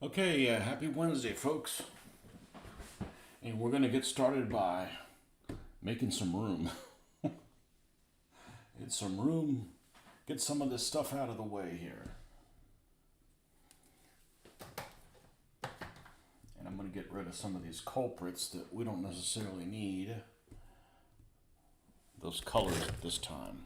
Okay, happy Wednesday, folks. And we're going to get started by making some room. Get some room, get some of this stuff out of the way here. And I'm going to get rid of some of these culprits that we don't necessarily need. Those colors at this time.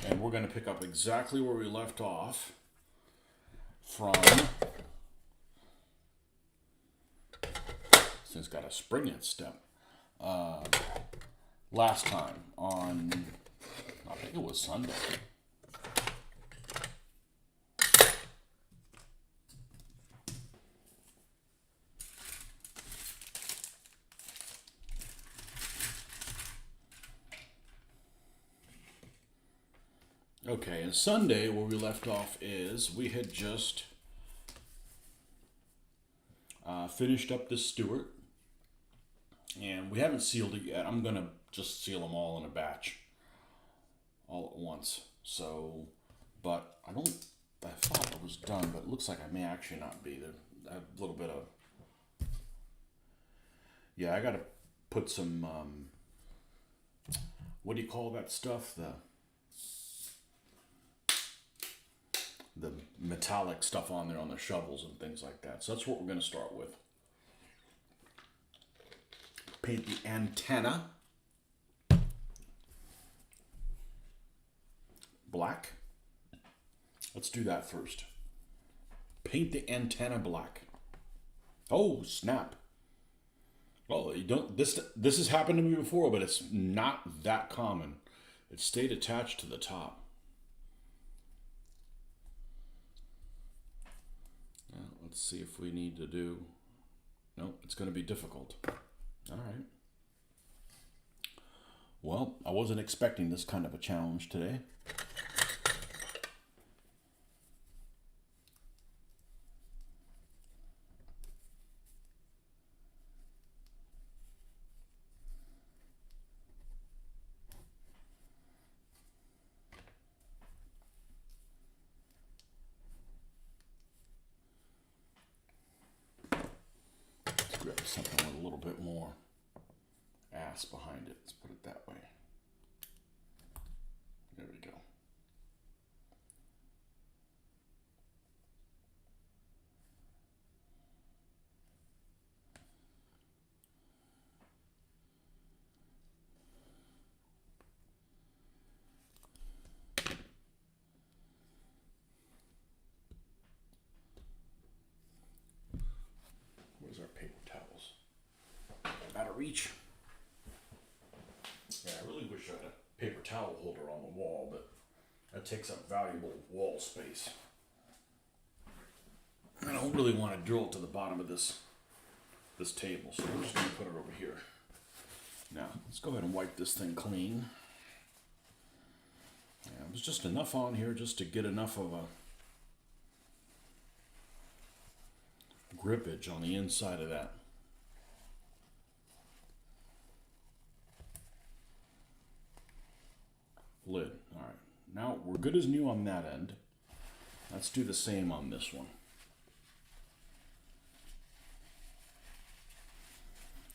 And we're going to pick up exactly where we left off from. This thing's got a spring in its step. Last time on, I think it was Sunday. Okay, and Sunday, where we left off is we had just finished up this Stewart, and we haven't sealed it yet. I'm going to just seal them all in a batch, all at once. So, but I thought it was done, but it looks like I may actually not be. There a little bit of, yeah, I got to put some, what do you call that stuff? The metallic stuff on there on the shovels and things like that. So that's what we're going to start with. Paint the antenna black. Let's do that first. Paint the antenna black. Oh, snap. Well, you don't, this has happened to me before, but it's not that common. It stayed attached to the top. Let's see if we need to do. No, it's going to be difficult. All right. Well, I wasn't expecting this kind of a challenge today. Let's grab something with a little bit more ass behind it. Let's put it that way. There we go. Where's our paper towels? Out of reach. Yeah, I really wish I had a paper towel holder on the wall, but that takes up valuable wall space. I don't really want to drill it to the bottom of this table, so I'm just going to put it over here. Now, let's go ahead and wipe this thing clean. Yeah, there's just enough on here just to get enough of a grippage on the inside of that. Lid. All right. Now we're good as new on that end. Let's do the same on this one.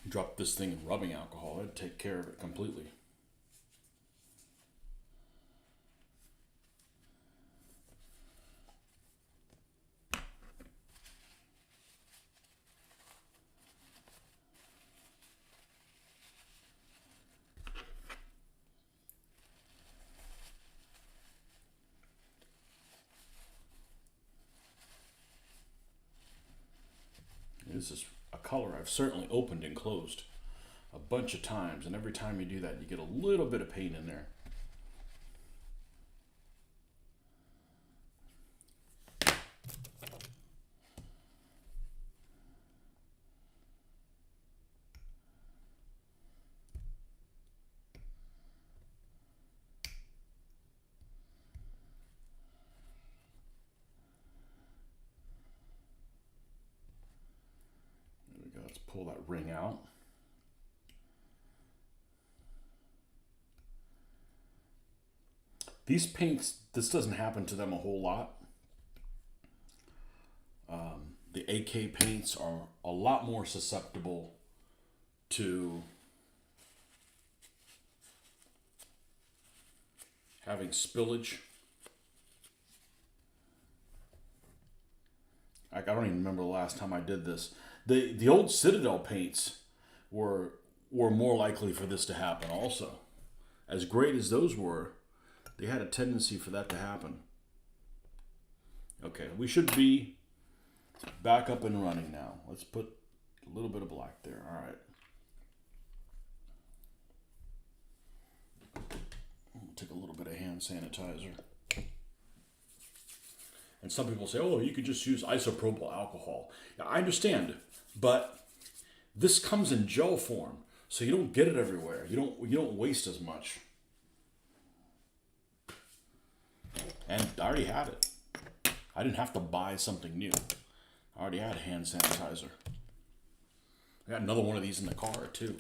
Drop this thing in rubbing alcohol. It'd take care of it completely. This is a color I've certainly opened and closed a bunch of times, and every time you do that, you get a little bit of paint in there. pull that ring out. These paints, this doesn't happen to them a whole lot. The AK paints are a lot more susceptible to having spillage. I don't even remember the last time I did this. The old Citadel paints were more likely for this to happen also. As great as those were, they had a tendency for that to happen. Okay, we should be back up and running now. Let's put a little bit of black there. All right. Take a little bit of hand sanitizer. And some people say, oh, you could just use isopropyl alcohol. Now, I understand, but this comes in gel form, so you don't get it everywhere. You don't waste as much. And I already had it. I didn't have to buy something new. I already had hand sanitizer. I got another one of these in the car too.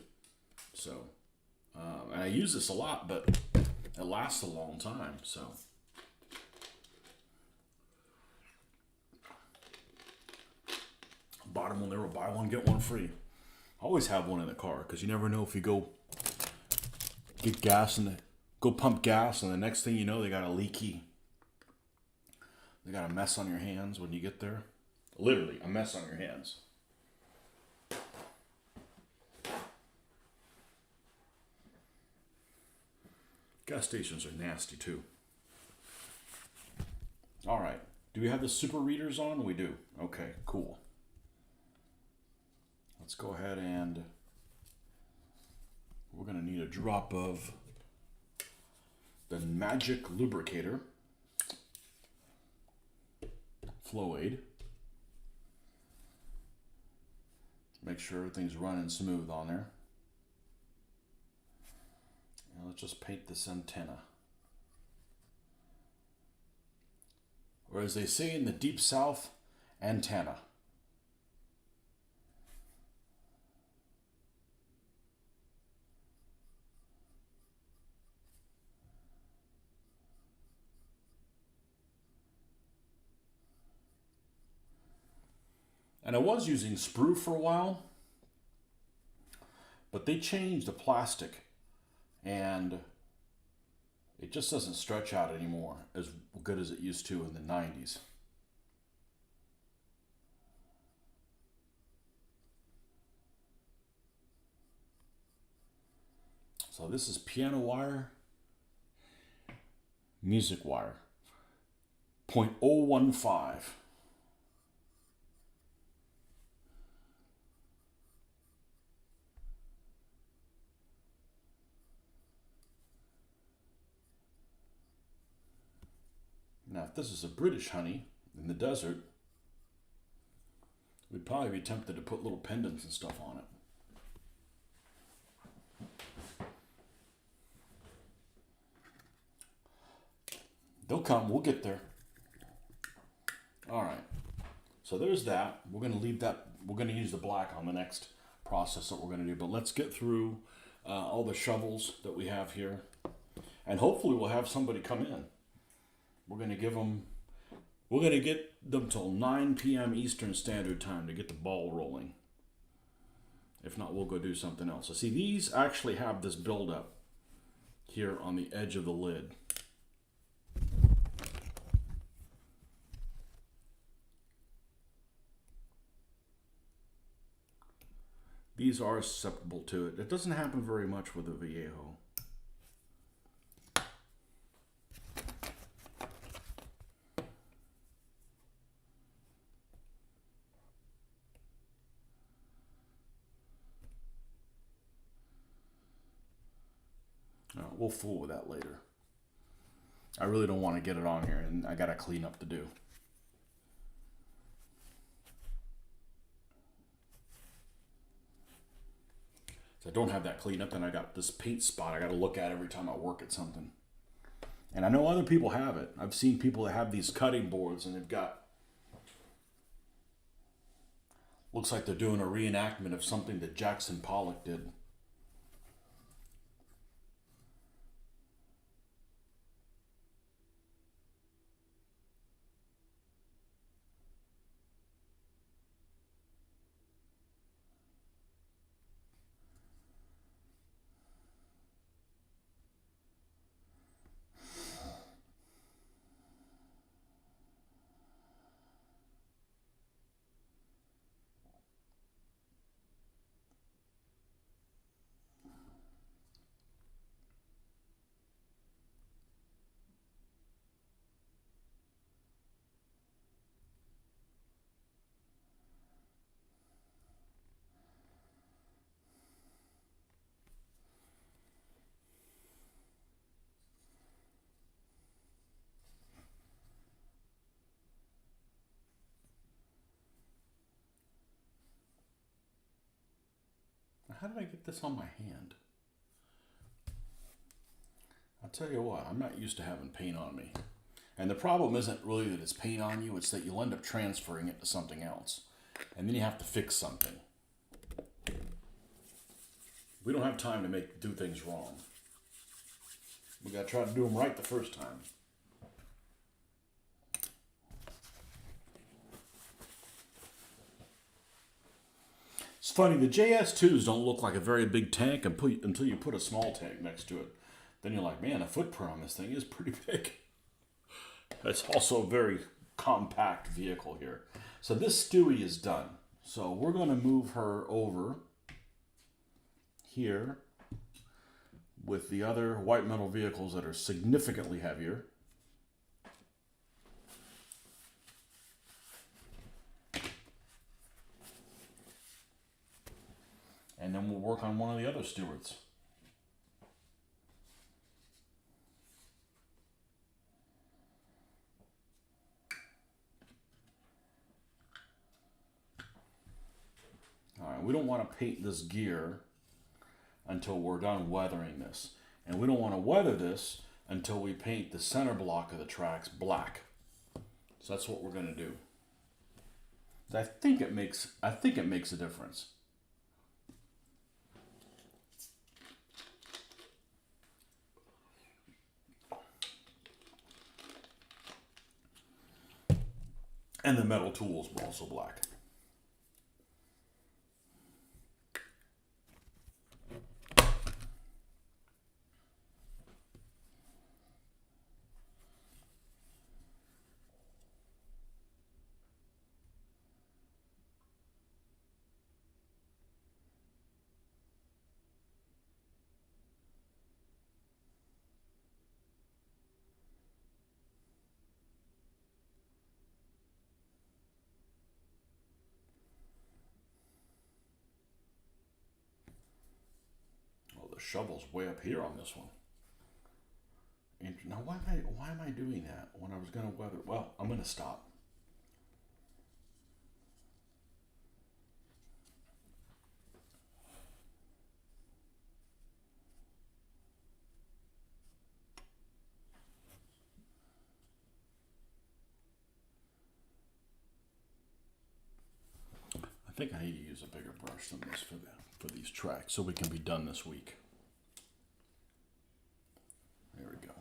So, and I use this a lot, but it lasts a long time. So, bottom one there will buy one get one free. I always have one in the car because you never know if you go get gas and go pump gas, and the next thing you know they got a leaky. They got a mess on your hands when you get there. Literally, a mess on your hands. Gas stations are nasty too. All right. Do we have the super readers on? We do. Okay, cool. Let's go ahead and we're going to need a drop of the Magic Lubricator. Flow aid. Make sure everything's running smooth on there. And let's just paint this antenna. Or as they say in the Deep South, antenna. And I was using sprue for a while, but they changed the plastic and it just doesn't stretch out anymore as good as it used to in the 90s. So this is piano wire, music wire, 0.015. Now, if this is a British honey in the desert, we'd probably be tempted to put little pendants and stuff on it. They'll come, we'll get there. All right, so there's that. We're going to leave that, we're going to use the black on the next process that we're going to do, but let's get through all the shovels that we have here, and hopefully we'll have somebody come in. We're going to get them till 9 p.m. Eastern Standard Time to get the ball rolling. If not, we'll go do something else. So see, these actually have this buildup here on the edge of the lid. These are susceptible to it. It doesn't happen very much with the Viejo. We'll fool with that later. I really don't want to get it on here, and I got to clean up to do. So I don't have that clean up, and I got this paint spot I got to look at every time I work at something. And I know other people have it. I've seen people that have these cutting boards, and they've got Looks like they're doing a reenactment of something that Jackson Pollock did. How did I get this on my hand? I'll tell you what, I'm not used to having paint on me. And the problem isn't really that it's paint on you, it's that you'll end up transferring it to something else. And then you have to fix something. We don't have time to do things wrong. We gotta try to do them right the first time. It's funny, the JS2s don't look like a very big tank until you put a small tank next to it. Then you're like, man, the footprint on this thing is pretty big. It's also a very compact vehicle here. So this Stewie is done. So we're going to move her over here with the other white metal vehicles that are significantly heavier. And then we'll work on one of the other stewards. All right, we don't want to paint this gear until we're done weathering this. And we don't want to weather this until we paint the center block of the tracks black. So that's what we're going to do. I think it makes a difference. And the metal tools were also black. Oh, the shovel's way up here on this one. And now why am I doing that when I was going to weather? Well, I'm going to stop. I think I need to use a bigger brush than this for these tracks so we can be done this week. There we go.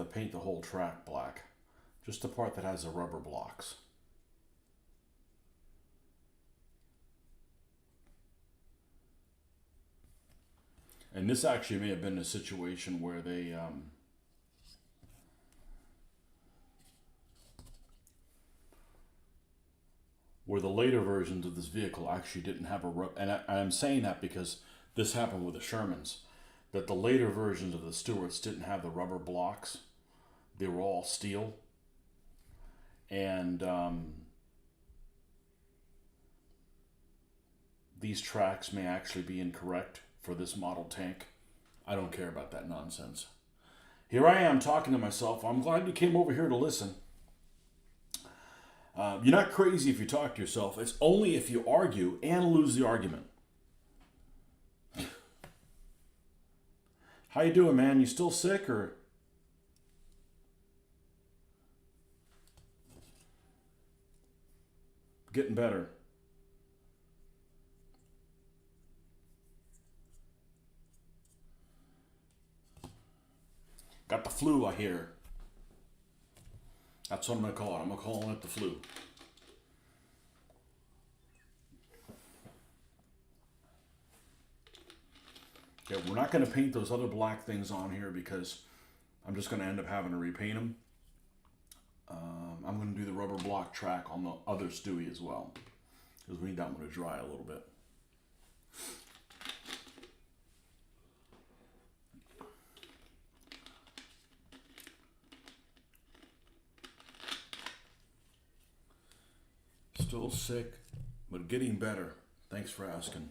to paint the whole track black. Just the part that has the rubber blocks. And this actually may have been a situation where they where the later versions of this vehicle actually didn't have a rubber. And I'm saying that because this happened with the Shermans, that the later versions of the Stewarts didn't have the rubber blocks. They were all steel. And these tracks may actually be incorrect for this model tank. I don't care about that nonsense. Here I am talking to myself. I'm glad you came over here to listen. You're not crazy if you talk to yourself. It's only if you argue and lose the argument. How you doing, man? You still sick or? Getting better? Got the flu, I hear. That's what I'm going to call it. I'm going to call it the flu. Okay, we're not going to paint those other black things on here because I'm just going to end up having to repaint them. I'm going to do the rubber block track on the other Stewie as well, because we need that one to dry a little bit. Still sick, but getting better. Thanks for asking.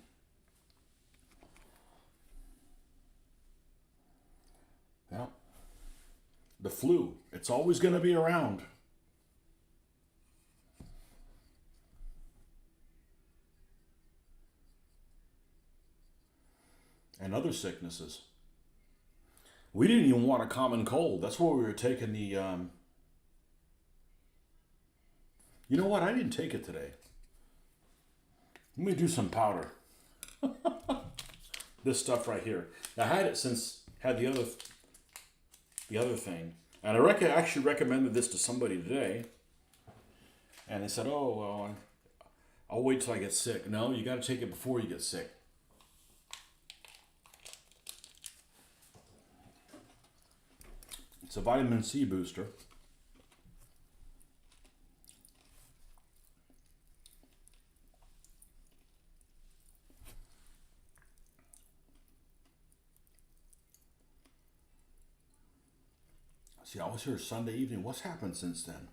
Yeah. The flu, it's always going to be around. And other sicknesses. We didn't even want a common cold. That's why we were taking the... You know what? I didn't take it today. Let me do some powder. This stuff right here. I had it since had the other thing, and I actually recommended this to somebody today, and they said, "Oh well, I'll wait till I get sick." No, you got to take it before you get sick. It's a vitamin C booster. See, I was here Sunday evening. What's happened since then?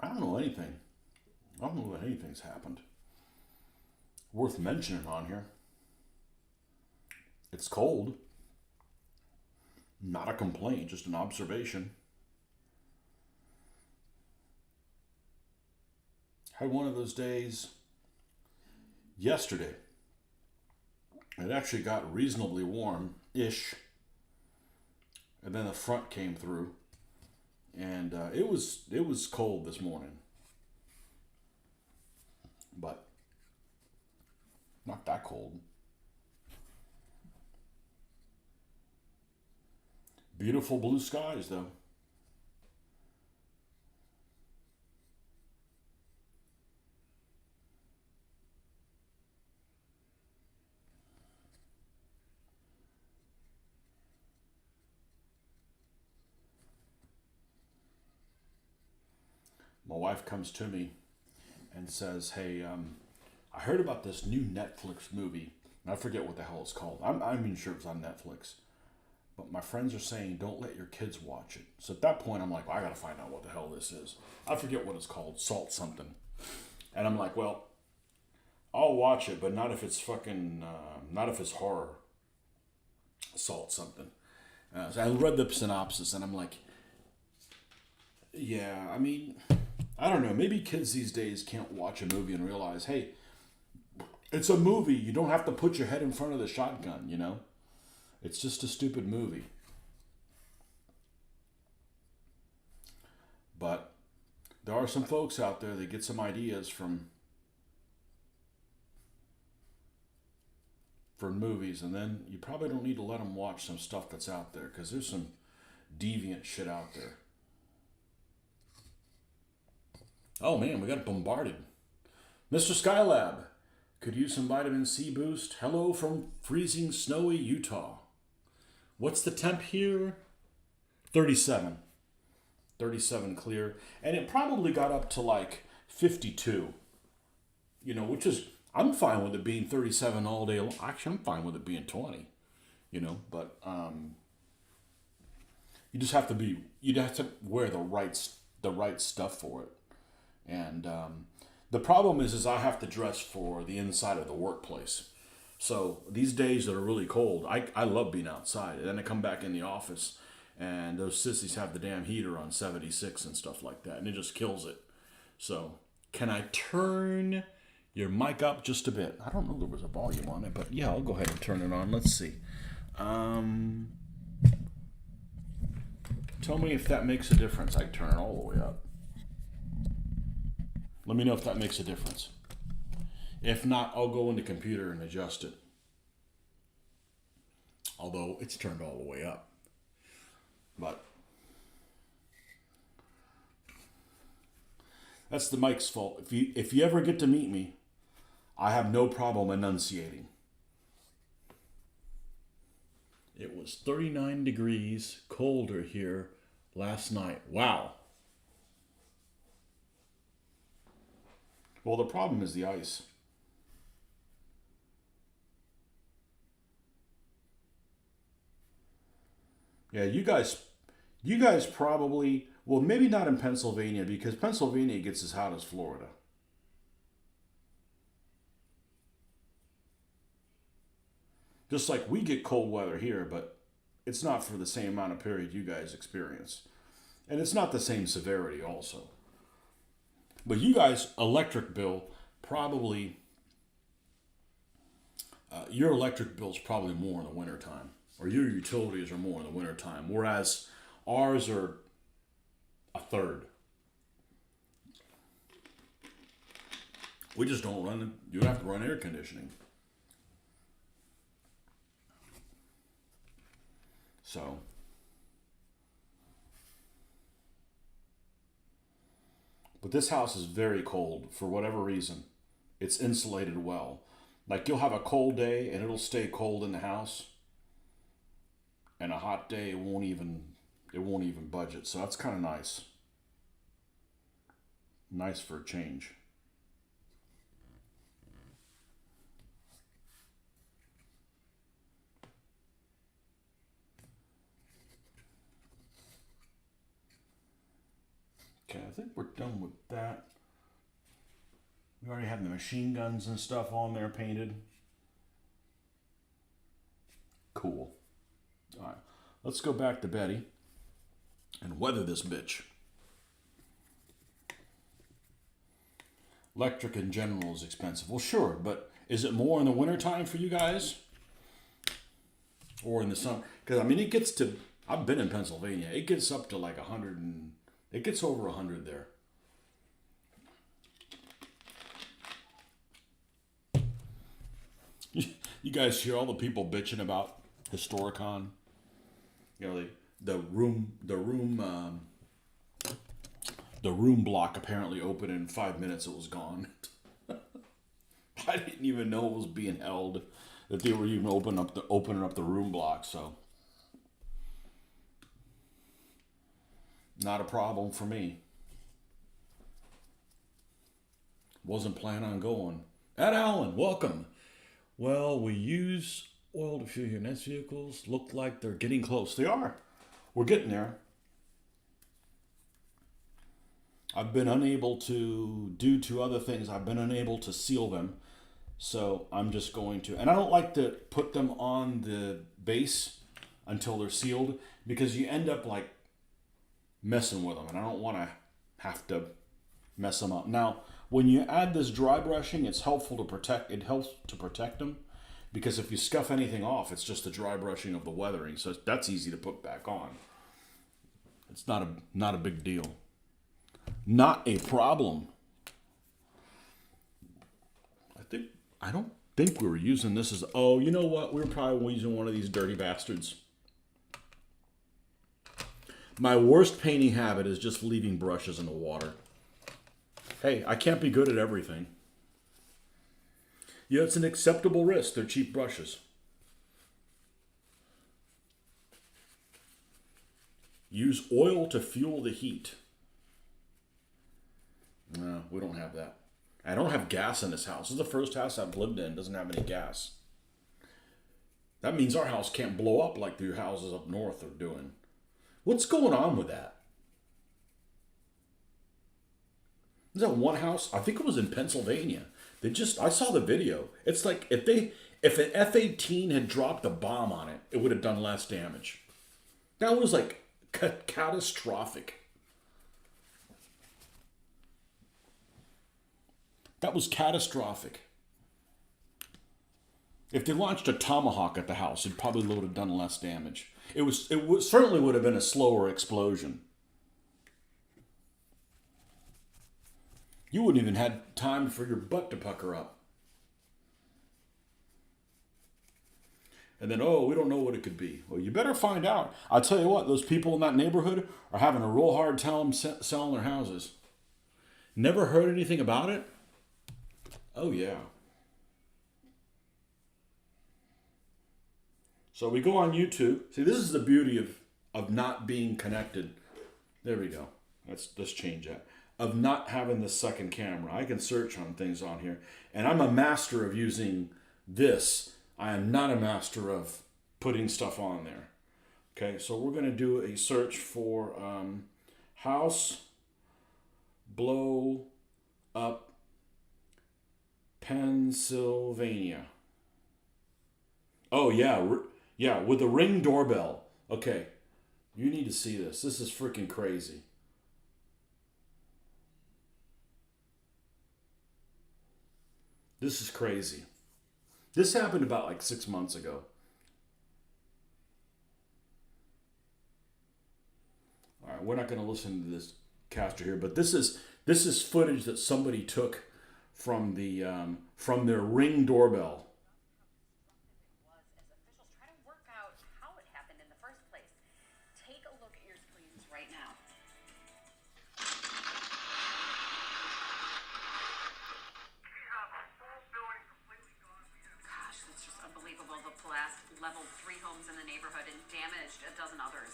I don't know anything. I don't know that anything's happened worth mentioning on here. It's cold. Not a complaint, just an observation. Had one of those days yesterday. It actually got reasonably warm-ish. And then the front came through, and it was cold this morning, but not that cold. Beautiful blue skies, though. My wife comes to me and says, "Hey, I heard about this new Netflix movie. And I forget what the hell it's called. I'm even sure it's on Netflix. But my friends are saying don't let your kids watch it." So at that point, I'm like, well, I got to find out what the hell this is. I forget what it's called. Salt something. And I'm like, well, I'll watch it, but not if it's not if it's horror. Salt something. So I read the synopsis, and I'm like, yeah, I mean... I don't know, maybe kids these days can't watch a movie and realize, hey, it's a movie. You don't have to put your head in front of the shotgun, you know? It's just a stupid movie. But there are some folks out there that get some ideas from for movies, and then you probably don't need to let them watch some stuff that's out there because there's some deviant shit out there. Oh man, we got bombarded. Mr. Skylab, could use some vitamin C boost. Hello from freezing, snowy Utah. What's the temp here? 37. 37 clear. And it probably got up to like 52. You know, which is, I'm fine with it being 37 all day long. Actually, I'm fine with it being 20. You know, but you'd have to wear the right stuff for it. And the problem is I have to dress for the inside of the workplace. So these days that are really cold, I love being outside. And then I come back in the office and those sissies have the damn heater on 76 and stuff like that. And it just kills it. So can I turn your mic up just a bit? I don't know if there was a volume on it, but yeah, I'll go ahead and turn it on. Let's see. Tell me if that makes a difference. I can turn it all the way up. Let me know if that makes a difference. If not, I'll go in the computer and adjust it. Although it's turned all the way up. But that's the mic's fault. If you ever get to meet me, I have no problem enunciating. It was 39 degrees colder here last night. Wow. Well, the problem is the ice. Yeah, you guys probably, well, maybe not in Pennsylvania because Pennsylvania gets as hot as Florida. Just like we get cold weather here, but it's not for the same amount of period you guys experience. And it's not the same severity also. But you guys, electric bill, probably, your electric bill is probably more in the wintertime. Or your utilities are more in the wintertime. Whereas ours are a third. We just don't run, you don't have to run air conditioning. So, but this house is very cold for whatever reason. It's insulated well. Like you'll have a cold day and it'll stay cold in the house. And a hot day it won't even budge it. So that's kind of nice. Nice for a change. Okay, I think we're done with that. We already have the machine guns and stuff on there painted. Cool. All right, let's go back to Betty and weather this bitch. Electric in general is expensive. Well, sure, but is it more in the wintertime for you guys? Or in the summer? Because, I mean, it gets to, I've been in Pennsylvania, it gets up to like 100 and, it gets over 100 there. You guys hear all the people bitching about Historicon? You know, the room block apparently opened in 5 minutes. It was gone. I didn't even know it was being held. That they were even opening up the room block. So not a problem for me. Wasn't planning on going. Ed Allen, welcome. Well, we use oil to fuel your next vehicles. Look like they're getting close. They are. We're getting there. I've been unable to, due to other things, I've been unable to seal them. So I'm just going to, and I don't like to put them on the base until they're sealed because you end up like messing with them and I don't want to have to mess them up. Now, when you add this dry brushing, it helps to protect them because if you scuff anything off, it's just the dry brushing of the weathering. So that's easy to put back on. It's not a big deal. Not a problem. I don't think we were using this as, oh, you know what? We were probably using one of these dirty bastards. My worst painting habit is just leaving brushes in the water. Hey, I can't be good at everything. Yeah, it's an acceptable risk. They're cheap brushes. Use oil to fuel the heat. No, we don't have that. I don't have gas in this house. This is the first house I've lived in. It doesn't have any gas. That means our house can't blow up like the houses up north are doing. What's going on with that? Is that one house? I think it was in Pennsylvania. I saw the video. It's like if an F-18 had dropped a bomb on it, it would have done less damage. That was like catastrophic. That was catastrophic. If they launched a tomahawk at the house, it probably would have done less damage. Certainly would have been a slower explosion. You wouldn't even had time for your butt to pucker up. And then, oh, we don't know what it could be. Well, you better find out. I'll tell you what, those people in that neighborhood are having a real hard time selling their houses. Never heard anything about it? Oh, yeah. So we go on YouTube. See, this is the beauty of not being connected. There we go. Let's change that. Of not having the second camera. I can search on things on here. And I'm a master of using this. I am not a master of putting stuff on there. Okay, so we're going to do a search for house blow up Pennsylvania. Oh, yeah, with a Ring doorbell. Okay, you need to see this. This is freaking crazy. This is crazy. This happened about like 6 months ago. All right, we're not going to listen to this caster here, but this is footage that somebody took from their Ring doorbell. Leveled 3 homes in the neighborhood and damaged a dozen others.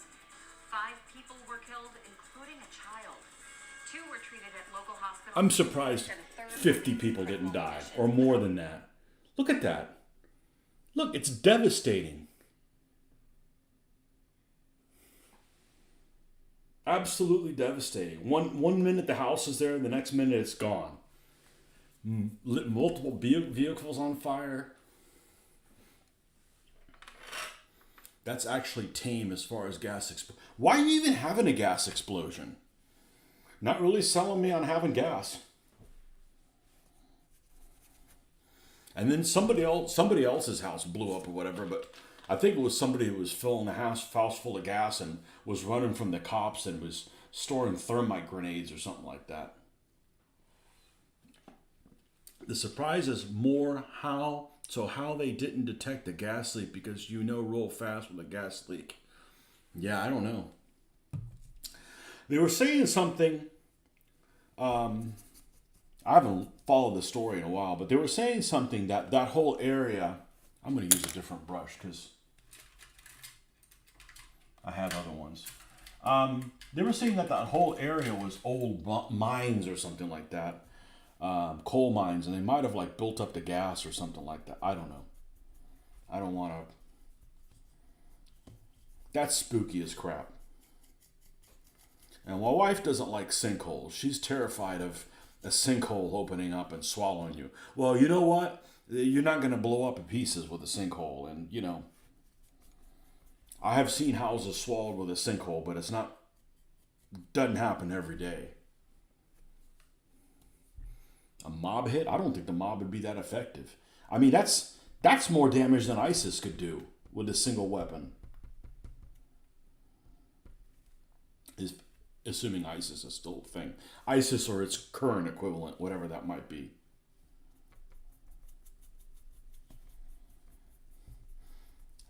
5 people were killed, including a child. 2 were treated at local hospitals. I'm surprised 50 people didn't die, or more than that. Look at that. Look, it's devastating. Absolutely devastating. One minute the house is there, and the next minute it's gone. Multiple vehicles on fire. That's actually tame as far as gas explosion. Why are you even having a gas explosion? Not really selling me on having gas. And then somebody else's house blew up or whatever, but I think it was somebody who was filling the house full of gas and was running from the cops and was storing thermite grenades or something like that. The surprise is more how they didn't detect the gas leak, because real fast with a gas leak. Yeah, I don't know. They were saying something, I haven't followed the story in a while, but they were saying something that whole area, I'm going to use a different brush because I have other ones. They were saying that whole area was old mines or something like that. Coal mines, and they might have like built up the gas or something like that. I don't know. I don't want to. That's spooky as crap. And my wife doesn't like sinkholes. She's terrified of a sinkhole opening up and swallowing you. Well, you know what? You're not going to blow up in pieces with a sinkhole. And, I have seen houses swallowed with a sinkhole, but doesn't happen every day. A mob hit? I don't think the mob would be that effective. I mean, that's more damage than ISIS could do with a single weapon. Assuming ISIS is still a thing. ISIS or its current equivalent, whatever that might be.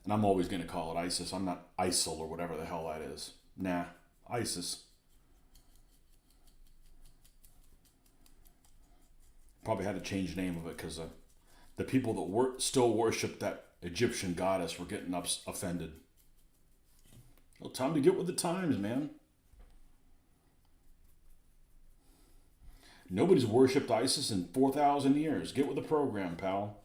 And I'm always going to call it ISIS. I'm not ISIL or whatever the hell that is. Nah, ISIS. Probably had to change the name of it because the people that still worship that Egyptian goddess were getting offended. Well, time to get with the times, man. Nobody's worshipped ISIS in 4,000 years. Get with the program, pal.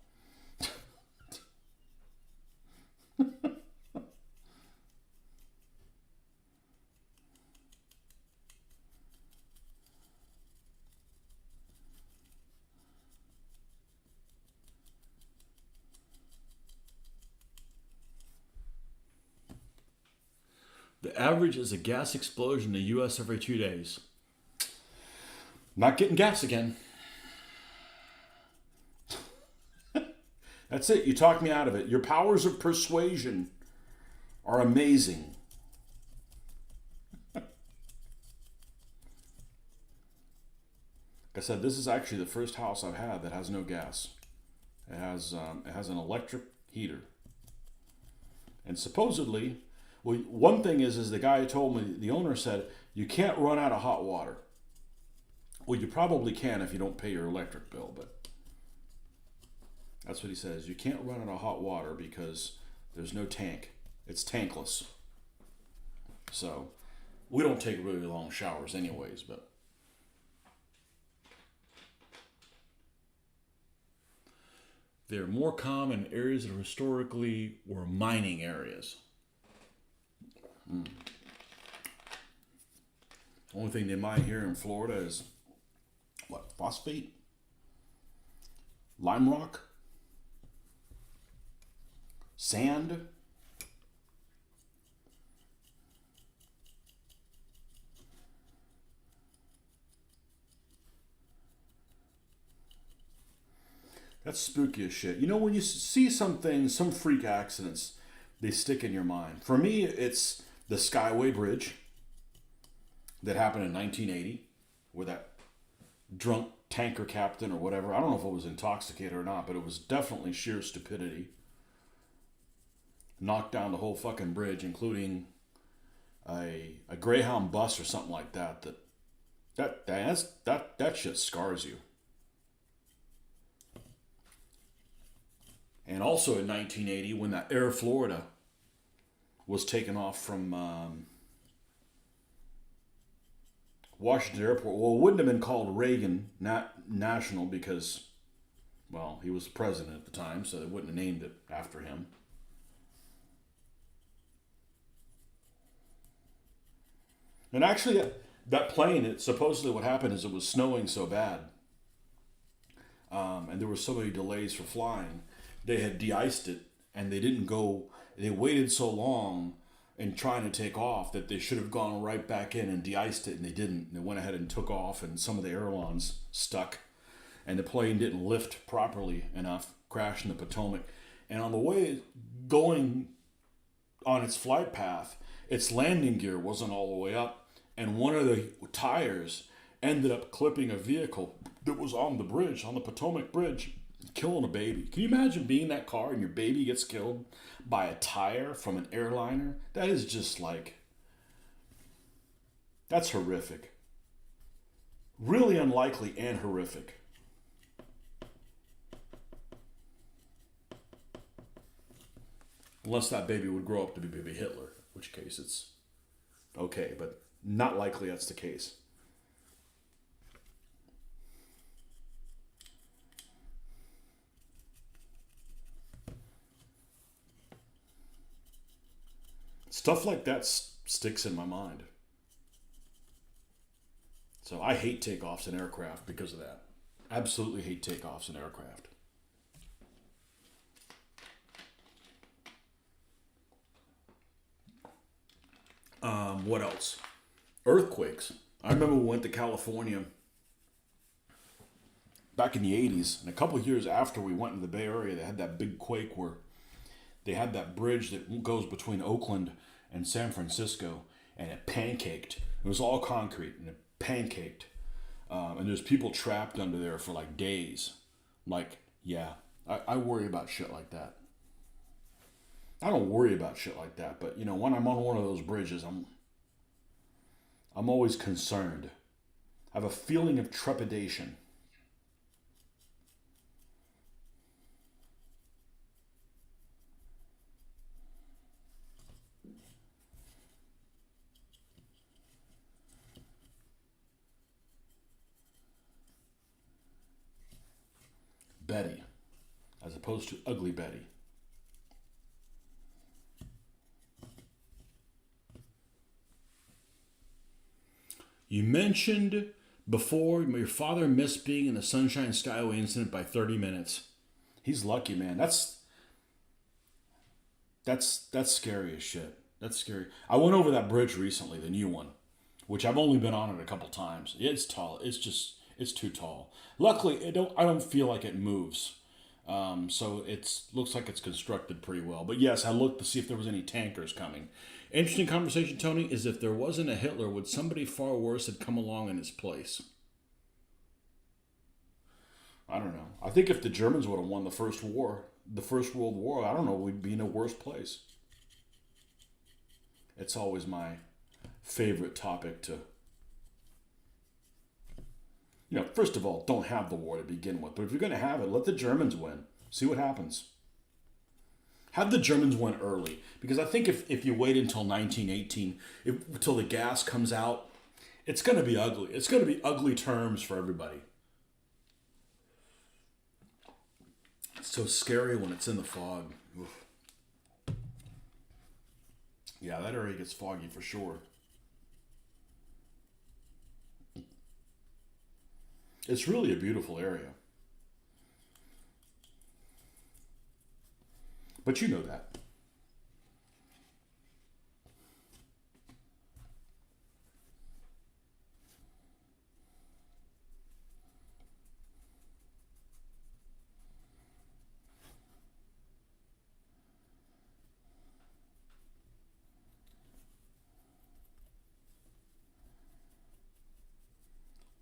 The average is a gas explosion in the U.S. every 2 days. Not getting gas again. That's it. You talked me out of it. Your powers of persuasion are amazing. Like I said, this is actually the first house I've had that has no gas. It has an electric heater. And supposedly, well, one thing is the guy told me, the owner said, you can't run out of hot water. Well, you probably can if you don't pay your electric bill, but that's what he says. You can't run out of hot water because there's no tank. It's tankless. So, we don't take really long showers anyways, but they're more common in areas that historically were mining areas. Only thing they mine here in Florida is what? Phosphate? Lime rock? Sand? That's spooky as shit. You know, when you see some things, some freak accidents, they stick in your mind. For me, it's the Skyway Bridge that happened in 1980, where that drunk tanker captain or whatever, I don't know if it was intoxicated or not, but it was definitely sheer stupidity, knocked down the whole fucking bridge, including a Greyhound bus or something like that. That shit scars you. And also in 1980, when that Air Florida was taken off from Washington Airport. Well, it wouldn't have been called Reagan National because, well, he was president at the time, so they wouldn't have named it after him. And actually, that plane, supposedly what happened is it was snowing so bad, and there were so many delays for flying, they had de-iced it, and they waited so long in trying to take off that they should have gone right back in and de-iced it, and they didn't. And they went ahead and took off, and some of the ailerons stuck, and the plane didn't lift properly enough, crashed in the Potomac. And on the way going on its flight path, its landing gear wasn't all the way up, and one of the tires ended up clipping a vehicle that was on the bridge, on the Potomac Bridge, killing a baby. Can you imagine being in that car and your baby gets killed by a tire from an airliner? That is just like, that's horrific. Really unlikely and horrific. Unless that baby would grow up to be baby Hitler, in which case it's okay, but not likely that's the case. Stuff like that sticks in my mind. So I hate takeoffs in aircraft because of that. Absolutely hate takeoffs in aircraft. What else? Earthquakes. I remember we went to California back in the 80s, and a couple of years after we went to the Bay Area, they had that big quake where they had that bridge that goes between Oakland and San Francisco, and it pancaked. It was all concrete, and it pancaked. And there's people trapped under there for like days. Like, yeah, I worry about shit like that. I don't worry about shit like that. But when I'm on one of those bridges, I'm always concerned. I have a feeling of trepidation. Betty, as opposed to ugly Betty. You mentioned before your father missed being in the Sunshine Skyway incident by 30 minutes. He's lucky, man. That's scary as shit. That's scary. I went over that bridge recently, the new one, which I've only been on it a couple times. It's tall. It's too tall. Luckily, I don't feel like it moves. So it looks like it's constructed pretty well. But yes, I looked to see if there was any tankers coming. Interesting conversation, Tony, is if there wasn't a Hitler, would somebody far worse have come along in his place? I don't know. I think if the Germans would have won the First World War, I don't know, we'd be in a worse place. It's always my favorite topic to, first of all, don't have the war to begin with. But if you're going to have it, let the Germans win. See what happens. Have the Germans win early. Because I think if you wait until 1918, until the gas comes out, it's going to be ugly. It's going to be ugly terms for everybody. It's so scary when it's in the fog. Oof. Yeah, that area gets foggy for sure. It's really a beautiful area. But you know that.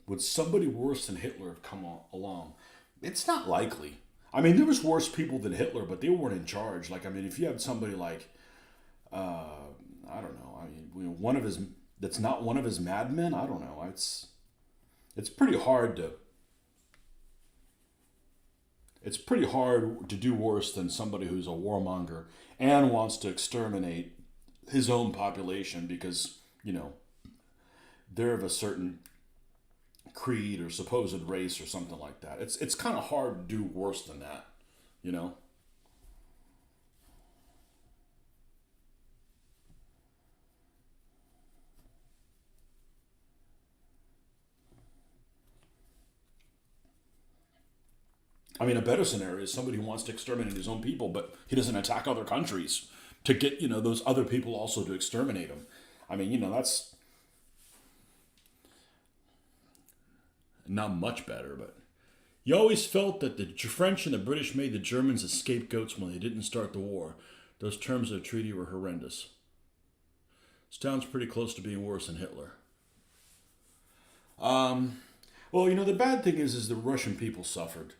Would somebody worse than Hitler have come along? It's not likely. I mean, there was worse people than Hitler, but they weren't in charge. Like, I mean, if you had somebody like, I don't know. I mean, one of his that's not one of his madmen. I don't know. It's pretty hard to it's pretty hard to do worse than somebody who's a warmonger and wants to exterminate his own population because they're of a certain creed or supposed race or something like that. It's kind of hard to do worse than that, you know. I mean, a better scenario is somebody who wants to exterminate his own people, but he doesn't attack other countries to get those other people also to exterminate them. I mean, that's not much better, but you always felt that the French and the British made the Germans as scapegoats when they didn't start the war. Those terms of the treaty were horrendous. Sounds pretty close to being worse than Hitler. Well, the bad thing is the Russian people suffered.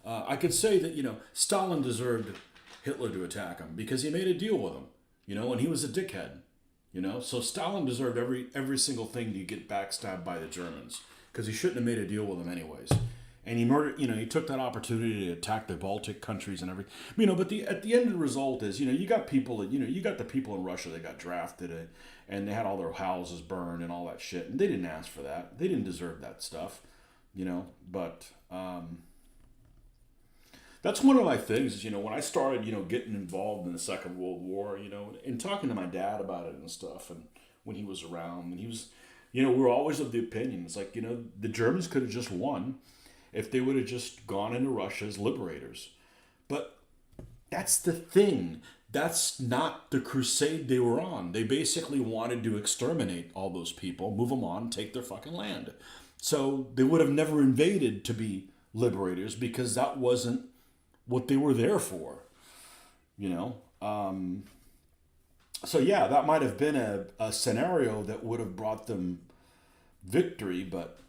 I could say that Stalin deserved Hitler to attack him because he made a deal with him. And he was a dickhead. So Stalin deserved every single thing to get backstabbed by the Germans because he shouldn't have made a deal with them anyways. And he murdered. He took that opportunity to attack the Baltic countries and everything. But at the end of the result is you got people that you got the people in Russia that got drafted and they had all their houses burned and all that shit, and they didn't ask for that. They didn't deserve that stuff. But that's one of my things is when I started getting involved in the Second World War, and talking to my dad about it and stuff, and when he was around, and he was we were always of the opinion it's like the Germans could have just won if they would have just gone into Russia as liberators. But that's the thing, that's not the crusade they were on. They basically wanted to exterminate all those people, move them on, take their fucking land. So they would have never invaded to be liberators because that wasn't what they were there for, you know. So yeah, that might have been a scenario that would have brought them victory, but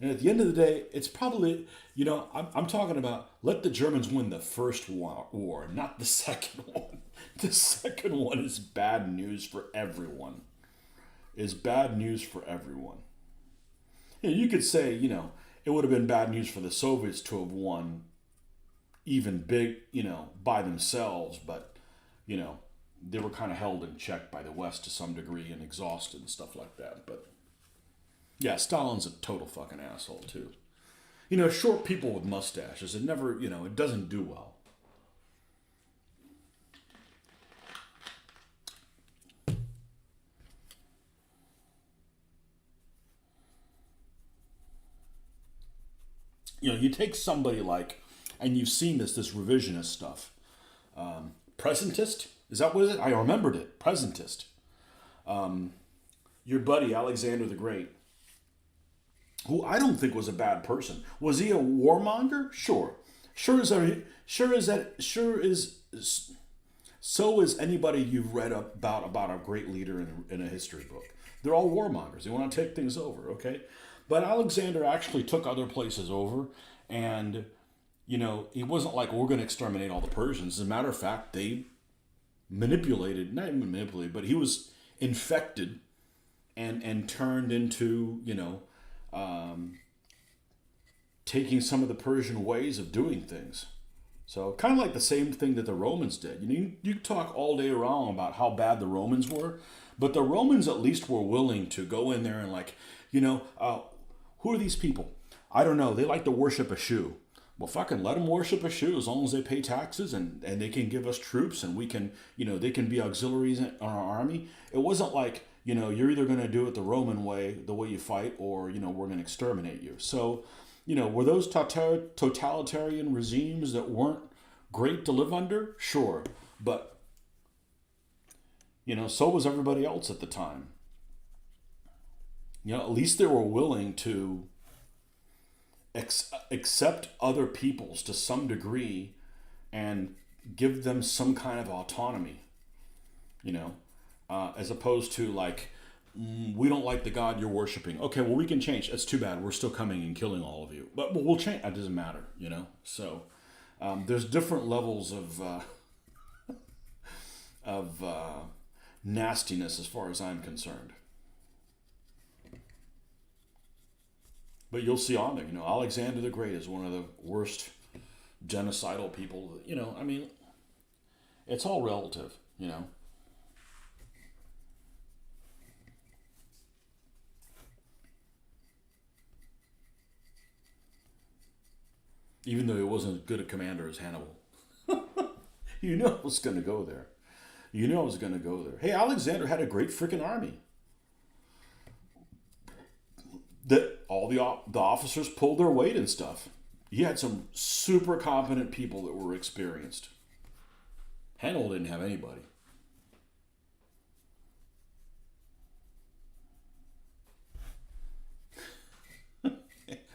And at the end of the day, it's probably, I'm talking about let the Germans win the first war, not the second one. The second one is bad news for everyone. Is bad news for everyone. You could say, it would have been bad news for the Soviets to have won even big, by themselves, but, they were kind of held in check by the West to some degree and exhausted and stuff like that. But yeah, Stalin's a total fucking asshole too. Short people with mustaches, it never, it doesn't do well. You take somebody like, and you've seen this revisionist stuff. Presentist? Is that what it is? I remembered it. Presentist. Your buddy, Alexander the Great, who I don't think was a bad person. Was he a warmonger? Sure. So is anybody you've read about a great leader in a history book. They're all warmongers. They want to take things over, okay? But Alexander actually took other places over, and, he wasn't like, we're going to exterminate all the Persians. As a matter of fact, they manipulated, not even manipulated, but he was infected and turned into, taking some of the Persian ways of doing things. So kind of like the same thing that the Romans did. You talk all day long about how bad the Romans were, but the Romans at least were willing to go in there and who are these people? I don't know. They like to worship a shoe. Well, fucking let them worship a shoe as long as they pay taxes and they can give us troops and we can, they can be auxiliaries in our army. It wasn't like, you're either going to do it the Roman way, the way you fight, or, we're going to exterminate you. So, were those totalitarian regimes that weren't great to live under? Sure. But, so was everybody else at the time. At least they were willing to accept other peoples to some degree and give them some kind of autonomy, as opposed to like, we don't like the God you're worshiping. Okay, well, we can change. It's too bad. We're still coming and killing all of you. But we'll change. It doesn't matter, So there's different levels of nastiness as far as I'm concerned. But you'll see on there, Alexander the Great is one of the worst genocidal people. It's all relative, Even though he wasn't as good a commander as Hannibal. It was going to go there. It was going to go there. Hey, Alexander had a great freaking army. That all the officers pulled their weight and stuff. He had some super competent people that were experienced. Hannibal didn't have anybody.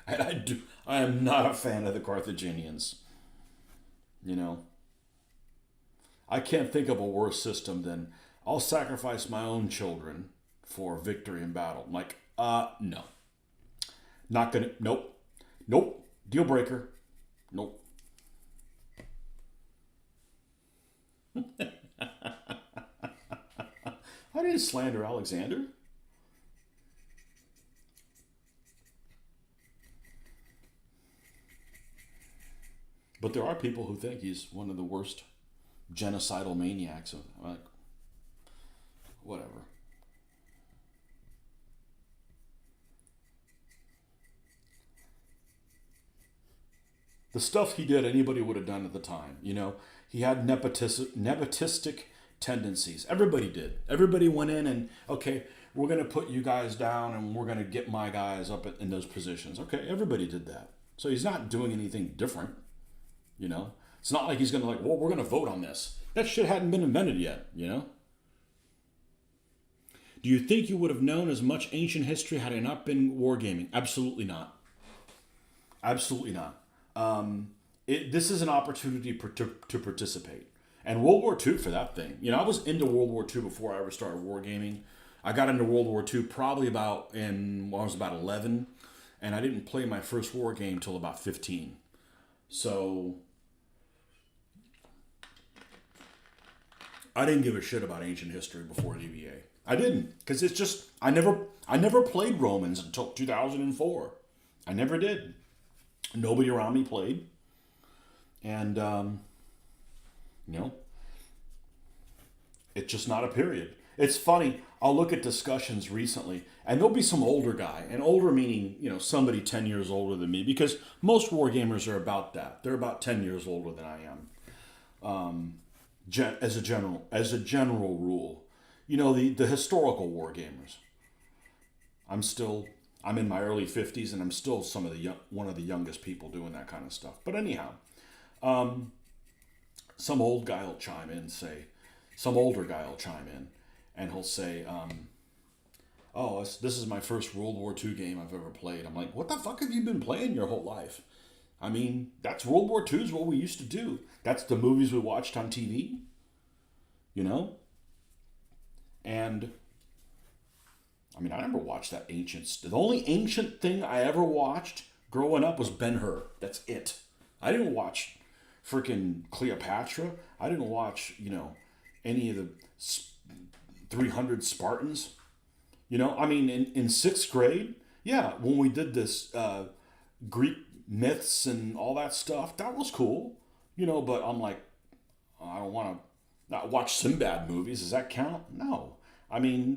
And I am not a fan of the Carthaginians. I can't think of a worse system than I'll sacrifice my own children for victory in battle. I'm like, no. Not gonna, nope. Nope. Deal breaker. Nope. I didn't slander Alexander. But there are people who think he's one of the worst genocidal maniacs. Like, whatever. The stuff he did, anybody would have done at the time. He had nepotistic tendencies. Everybody did. Everybody went in and, okay, we're going to put you guys down and we're going to get my guys up in those positions. Okay, everybody did that. So he's not doing anything different. It's not like he's going to well, we're going to vote on this. That shit hadn't been invented yet, Do you think you would have known as much ancient history had it not been wargaming? Absolutely not. Absolutely not. This is an opportunity to participate. And World War II for that thing. I was into World War II before I ever started wargaming. I got into World War II probably when I was about 11. and I didn't play my first war game till about 15. So I didn't give a shit about ancient history before DBA. I didn't, because it's just I never played Romans until 2004. I never did. Nobody around me played, and you know, it's just not a period. It's funny. I'll look at discussions recently, and there'll be some older guy, and older meaning somebody 10 years older than me, because most war gamers are about that. They're about 10 years older than I am. As a general rule, the historical war gamers. I'm in my early 50s, and I'm still one of the youngest people doing that kind of stuff. But anyhow, some old guy will chime in, say, some older guy will chime in, and he'll say, "Oh, this is my first World War II game I've ever played." I'm like, "What the fuck have you been playing your whole life?" I mean, that's World War II is what we used to do. That's the movies we watched on TV, you know? And, I mean, I never watched that the only ancient thing I ever watched growing up was Ben-Hur. That's it. I didn't watch freaking Cleopatra. I didn't watch, any of the 300 Spartans. I mean, in sixth grade, yeah, when we did this Greek myths and all that stuff, that was cool. But I'm like, I don't want to not watch Sinbad movies. Does that count? No. I mean,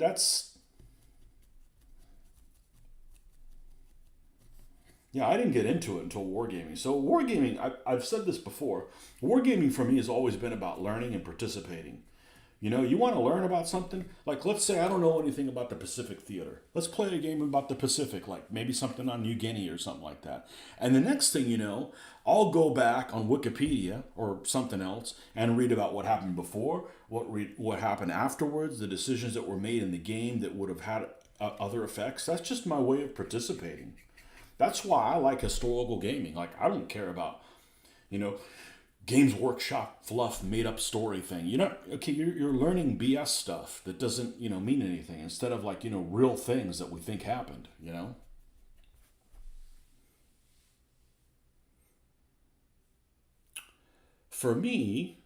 yeah, I didn't get into it until wargaming. So wargaming, I've said this before, wargaming for me has always been about learning and participating. You want to learn about something? Like, let's say I don't know anything about the Pacific Theater. Let's play a game about the Pacific, like maybe something on New Guinea or something like that. And the next thing you know, I'll go back on Wikipedia or something else and read about what happened before, what happened afterwards, the decisions that were made in the game that would have had other effects. That's just my way of participating. That's why I like historical gaming. Like, I don't care about, you know, Games Workshop fluff, made up story thing. You're learning BS stuff that doesn't, mean anything, instead of like, real things that we think happened. For me,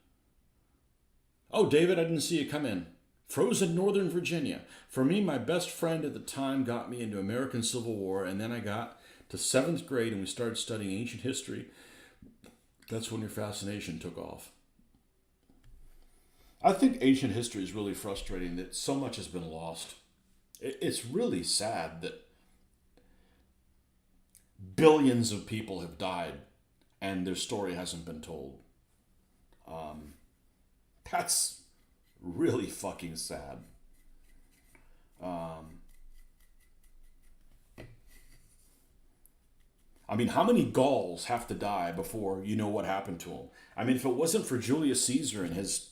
oh, David, I didn't see you come in. Frozen Northern Virginia. For me, my best friend at the time got me into American Civil War, and then I got to seventh grade and we started studying ancient history. That's when your fascination took off. I think ancient history is really frustrating that so much has been lost. It's really sad that billions of people have died and their story hasn't been told. That's really fucking sad. I mean, how many Gauls have to die before you know what happened to them? I mean, if it wasn't for Julius Caesar and his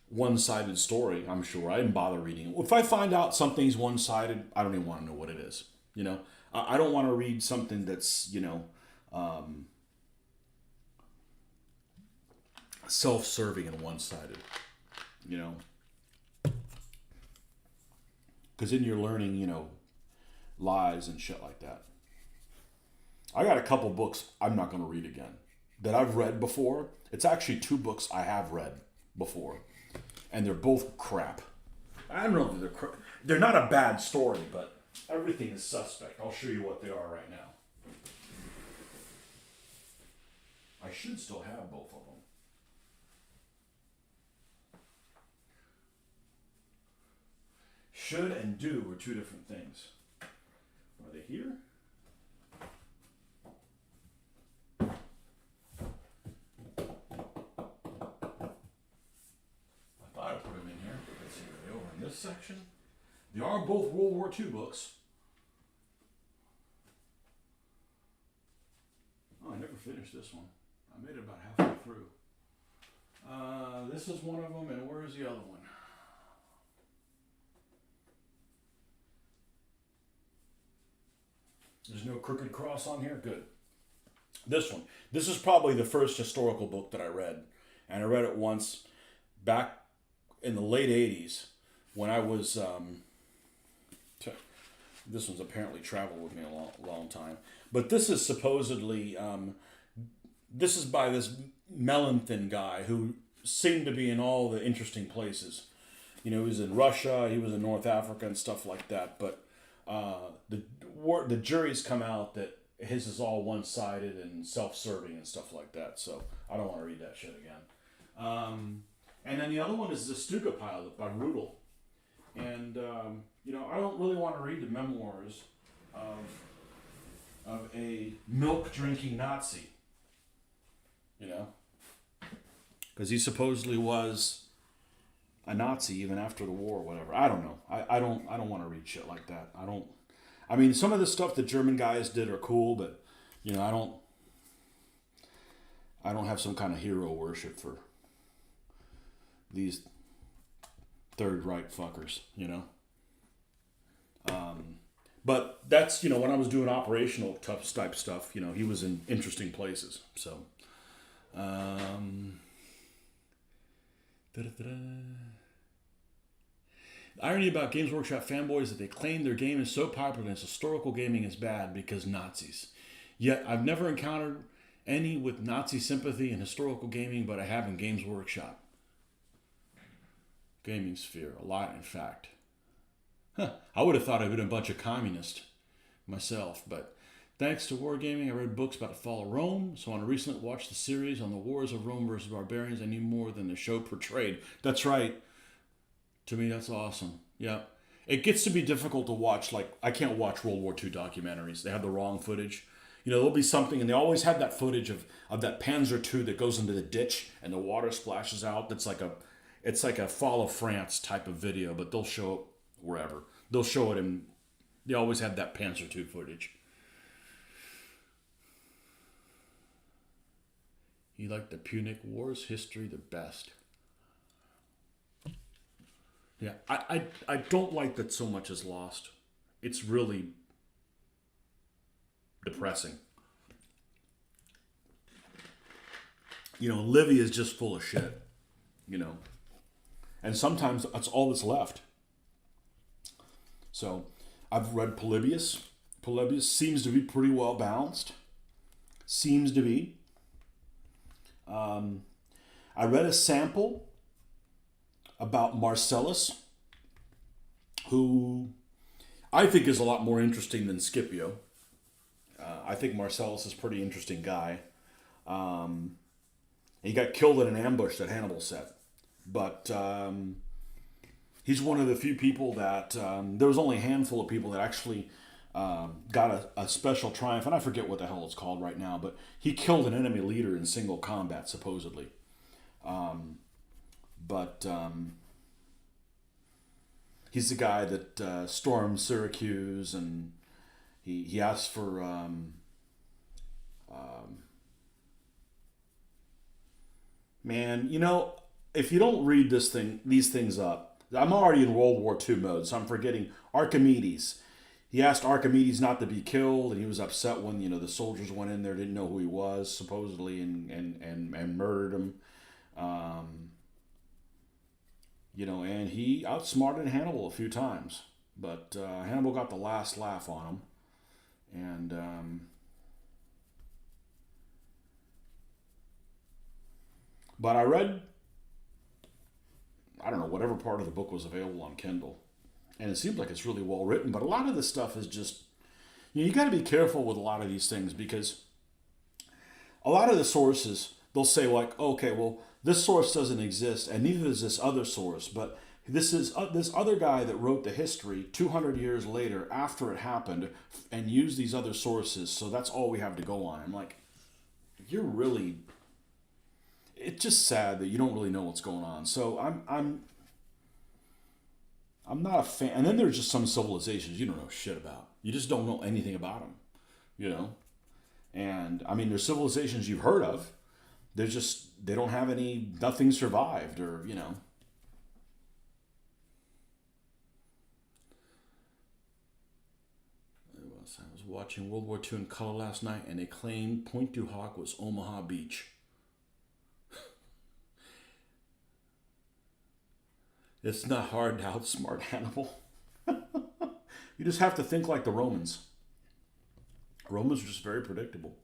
one-sided story, I'm sure I didn't bother reading it. If I find out something's one-sided, I don't even want to know what it is. I don't want to read something that's self-serving and one-sided. You know, because then you're learning, lies and shit like that. I got a couple books I'm not going to read again that I've read before. It's actually two books I have read before, and they're both crap. I don't know if they're crap. They're not a bad story, but everything is suspect. I'll show you what they are right now. I should still have both of them. Should and do are two different things. Are they here? I thought I put them in here. Let's see, are they over in this section? They are both World War II books. Oh, I never finished this one. I made it about halfway through. This is one of them, and where's the other one? There's no crooked cross on here? Good. This one. This is probably the first historical book that I read. And I read it once back in the late 80s when I was This one's apparently traveled with me a long time. But this is supposedly, this is by this Mellenthin guy who seemed to be in all the interesting places. You know, he was in Russia, he was in North Africa and stuff like that. But the jury's come out that his is all one-sided and self-serving and stuff like that. So I don't want to read that shit again. And then the other one is the Stuka Pilot by Rudel. And, you know, I don't really want to read the memoirs of a milk-drinking Nazi. You know? Because he supposedly was a Nazi even after the war or whatever. I don't know. I don't want to read shit like that. I mean, some of the stuff the German guys did are cool, but, you know, I don't have some kind of hero worship for these Third Reich fuckers, you know. But that's, you know, when I was doing operational type stuff, you know, he was in interesting places. So, The irony about Games Workshop fanboys is that they claim their game is so popular and its historical gaming is bad because Nazis. Yet I've never encountered any with Nazi sympathy in historical gaming, but I have in Games Workshop. Gaming sphere, a lot in fact. I would have thought I'd been a bunch of communists myself, but thanks to wargaming, I read books about the fall of Rome, so when I recently watched the series on the wars of Rome versus barbarians, I knew more than the show portrayed. That's right. To me, that's awesome. Yeah. It gets to be difficult to watch. Like, I can't watch World War II documentaries. They have the wrong footage. You know, there'll be something, and they always have that footage of that Panzer II that goes into the ditch and the water splashes out. It's like a Fall of France type of video, but they'll show it wherever. They'll show it in, they always have that Panzer II footage. You like the Punic Wars history the best. Yeah, I don't like that so much is lost. It's really depressing. You know, Livy is just full of shit, you know. And sometimes that's all that's left. So, I've read Polybius. Polybius seems to be pretty well balanced. Seems to be. I read a sample about Marcellus, who I think is a lot more interesting than Scipio. I think Marcellus is a pretty interesting guy. He got killed in an ambush that Hannibal set. But he's one of the few people that, there was only a handful of people that actually got a special triumph, and I forget what the hell it's called right now, but he killed an enemy leader in single combat, supposedly. He's the guy that stormed Syracuse, and he asked for man, you know, if you don't read these things up, I'm already in World War II mode, so I'm forgetting Archimedes. He asked Archimedes not to be killed, and he was upset when, you know, the soldiers went in there, didn't know who he was, supposedly, and murdered him. You know, and he outsmarted Hannibal a few times, but Hannibal got the last laugh on him, and but I read, I don't know, whatever part of the book was available on Kindle, and it seems like it's really well written, but a lot of this stuff is just, you know, you got to be careful with a lot of these things, because a lot of the sources, they'll say like, okay, well, this source doesn't exist, and neither does this other source, but this is this other guy that wrote the history 200 years later after it happened and used these other sources, so that's all we have to go on. I'm like, you're really, it's just sad that you don't really know what's going on. So I'm not a fan. And then there's just some civilizations you don't know shit about. You just don't know anything about them, you know. And I mean, there's civilizations you've heard of. They're just, they don't have any, nothing survived, or, you know. I was watching World War II in color last night, and they claimed Point du Hoc was Omaha Beach. It's not hard to outsmart Hannibal. You just have to think like the Romans. Romans were just very predictable.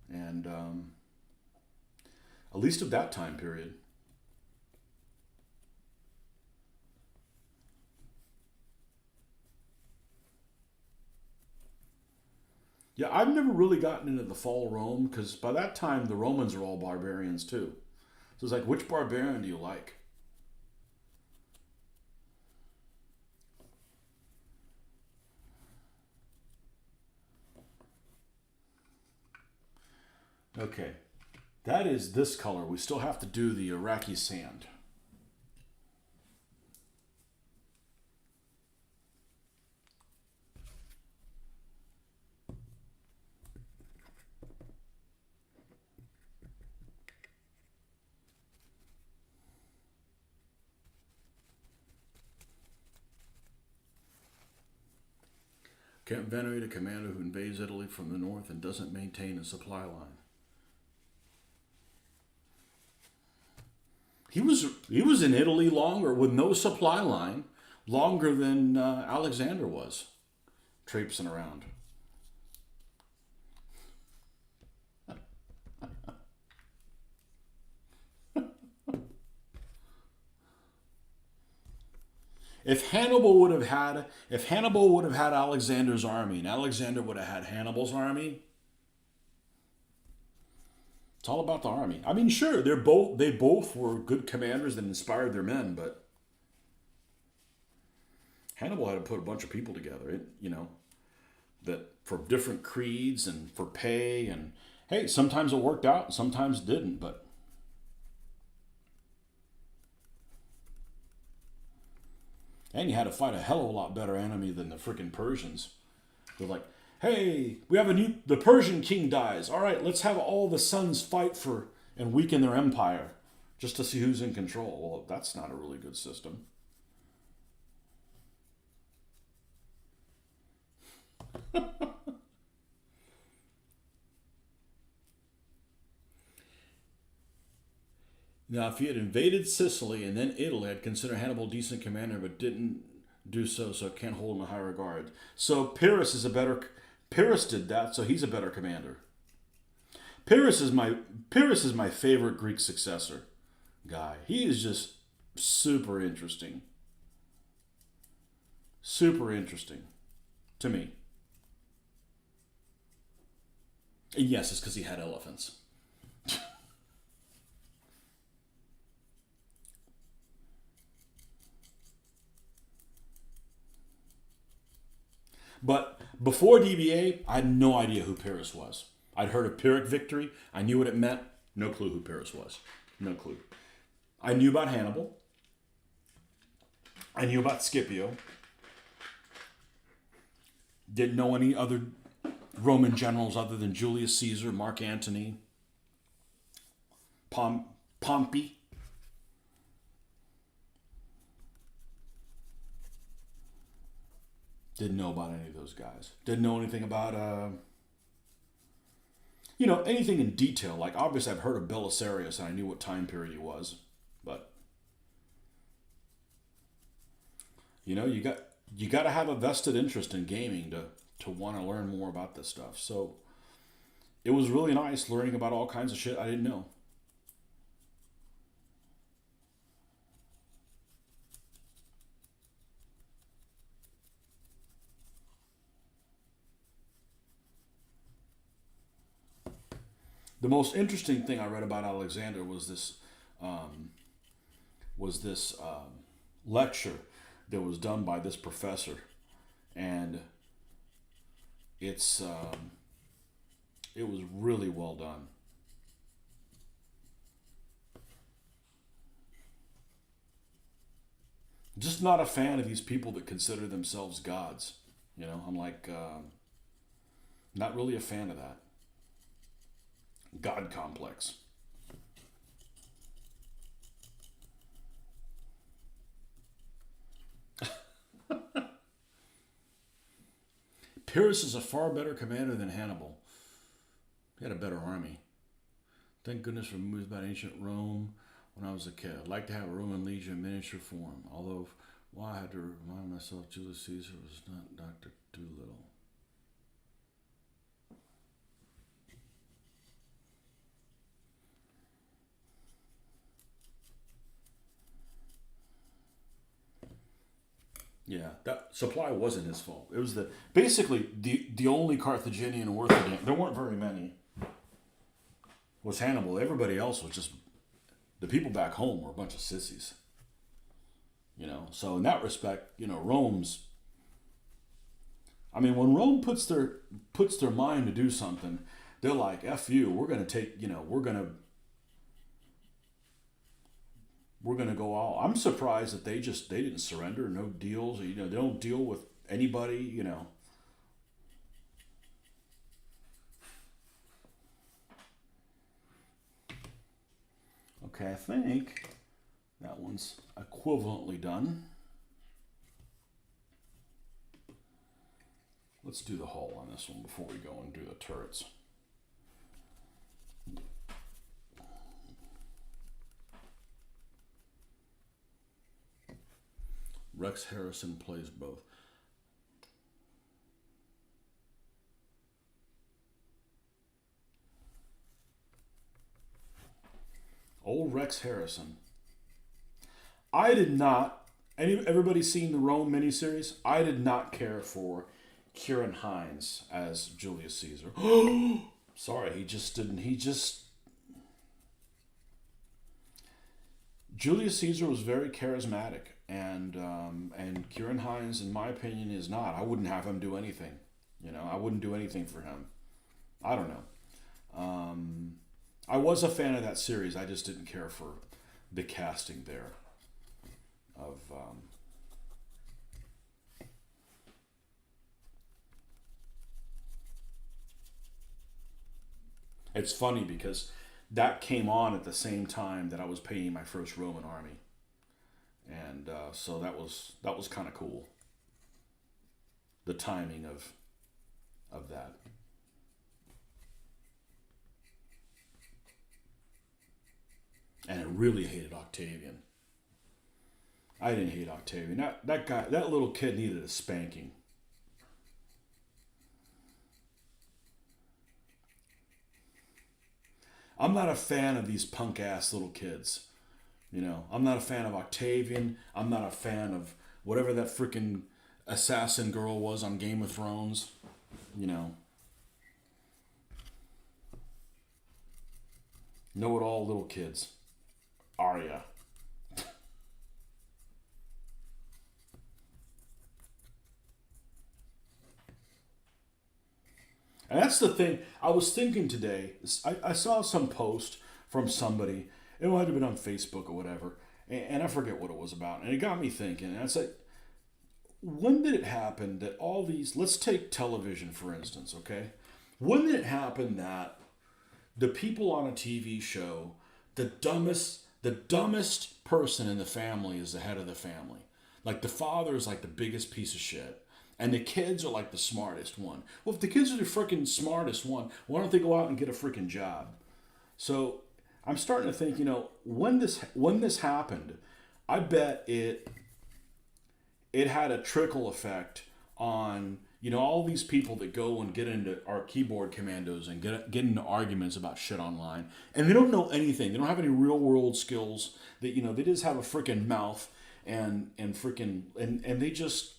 And at least of that time period. Yeah, I've never really gotten into the fall of Rome because by that time the Romans are all barbarians too. So it's like, which barbarian do you like? Okay, that is this color. We still have to do the Iraqi sand. Can't venerate a commander who invades Italy from the north and doesn't maintain a supply line. He was in Italy longer with no supply line, longer than Alexander was, traipsing around. If Hannibal would have had Alexander's army and Alexander would have had Hannibal's army, it's all about the army. I mean, sure, they both were good commanders that inspired their men, but Hannibal had to put a bunch of people together, that for different creeds and for pay, and hey, sometimes it worked out, sometimes it didn't, but and you had to fight a hell of a lot better enemy than the freaking Persians. They're like, hey, the Persian king dies. All right, let's have all the sons fight for and weaken their empire just to see who's in control. Well, that's not a really good system. Now, if he had invaded Sicily and then Italy, I'd consider Hannibal a decent commander, but didn't do so can't hold him in high regard. So Pyrrhus did that, so he's a better commander. Pyrrhus is my favorite Greek successor guy. He is just super interesting. Super interesting to me. And yes, it's because he had elephants. But before DBA, I had no idea who Pyrrhus was. I'd heard of Pyrrhic victory. I knew what it meant. No clue who Pyrrhus was. No clue. I knew about Hannibal. I knew about Scipio. Didn't know any other Roman generals other than Julius Caesar, Mark Antony, Pompey. Didn't know about any of those guys. Didn't know anything about, anything in detail. Like, obviously, I've heard of Belisarius and I knew what time period he was. But, you got to have a vested interest in gaming to want to learn more about this stuff. So, it was really nice learning about all kinds of shit I didn't know. The most interesting thing I read about Alexander um, was this lecture that was done by this professor, and it was really well done. Just not a fan of these people that consider themselves gods. I'm like, not really a fan of that God complex. Pyrrhus is a far better commander than Hannibal. He had a better army. Thank goodness for movies about ancient Rome when I was a kid. I'd like to have a Roman legion in miniature form, although Why I had to remind myself Julius Caesar was not Dr. Doolittle. Yeah, that supply wasn't his fault. It was basically the only Carthaginian worth of it. There weren't very many. Was Hannibal? Everybody else was just the people back home were a bunch of sissies. So in that respect, Rome's. I mean, when Rome puts their mind to do something, they're like, "F you, we're gonna take, we're gonna go all." I'm surprised that they didn't surrender, no deals. They don't deal with anybody. Okay, I think that one's equivalently done. Let's do the hull on this one before we go and do the turrets. Rex Harrison plays both. Old Rex Harrison. I did not. Everybody seen the Rome miniseries? I did not care for Kieran Hines as Julius Caesar. Sorry, he just didn't. Julius Caesar was very charismatic, and Kieran Hines, in my opinion, is not. I wouldn't have him do anything. I wouldn't do anything for him. I don't know. I was a fan of that series. I just didn't care for the casting there of. It's funny because that came on at the same time that I was paying my first Roman army, and so that was kind of cool. The timing of that. And I really hated Octavian. I didn't hate Octavian. That guy, that little kid needed a spanking. I'm not a fan of these punk ass little kids. I'm not a fan of Octavian. I'm not a fan of whatever that freaking assassin girl was on Game of Thrones. You know, know it all little kids. Arya. And that's the thing. I was thinking today, I saw some post from somebody, it might have been on Facebook or whatever, and I forget what it was about. And it got me thinking. And I said, when did it happen that all these, let's take television for instance, okay? When did it happen that the people on a TV show, the dumbest person in the family is the head of the family? Like the father is like the biggest piece of shit. And the kids are like the smartest one. Well, if the kids are the freaking smartest one, why don't they go out and get a freaking job? So I'm starting to think, when this happened, I bet it had a trickle effect on all these people that go and get into our keyboard commandos and get into arguments about shit online, and they don't know anything. They don't have any real world skills. That they just have a freaking mouth and freaking and they just.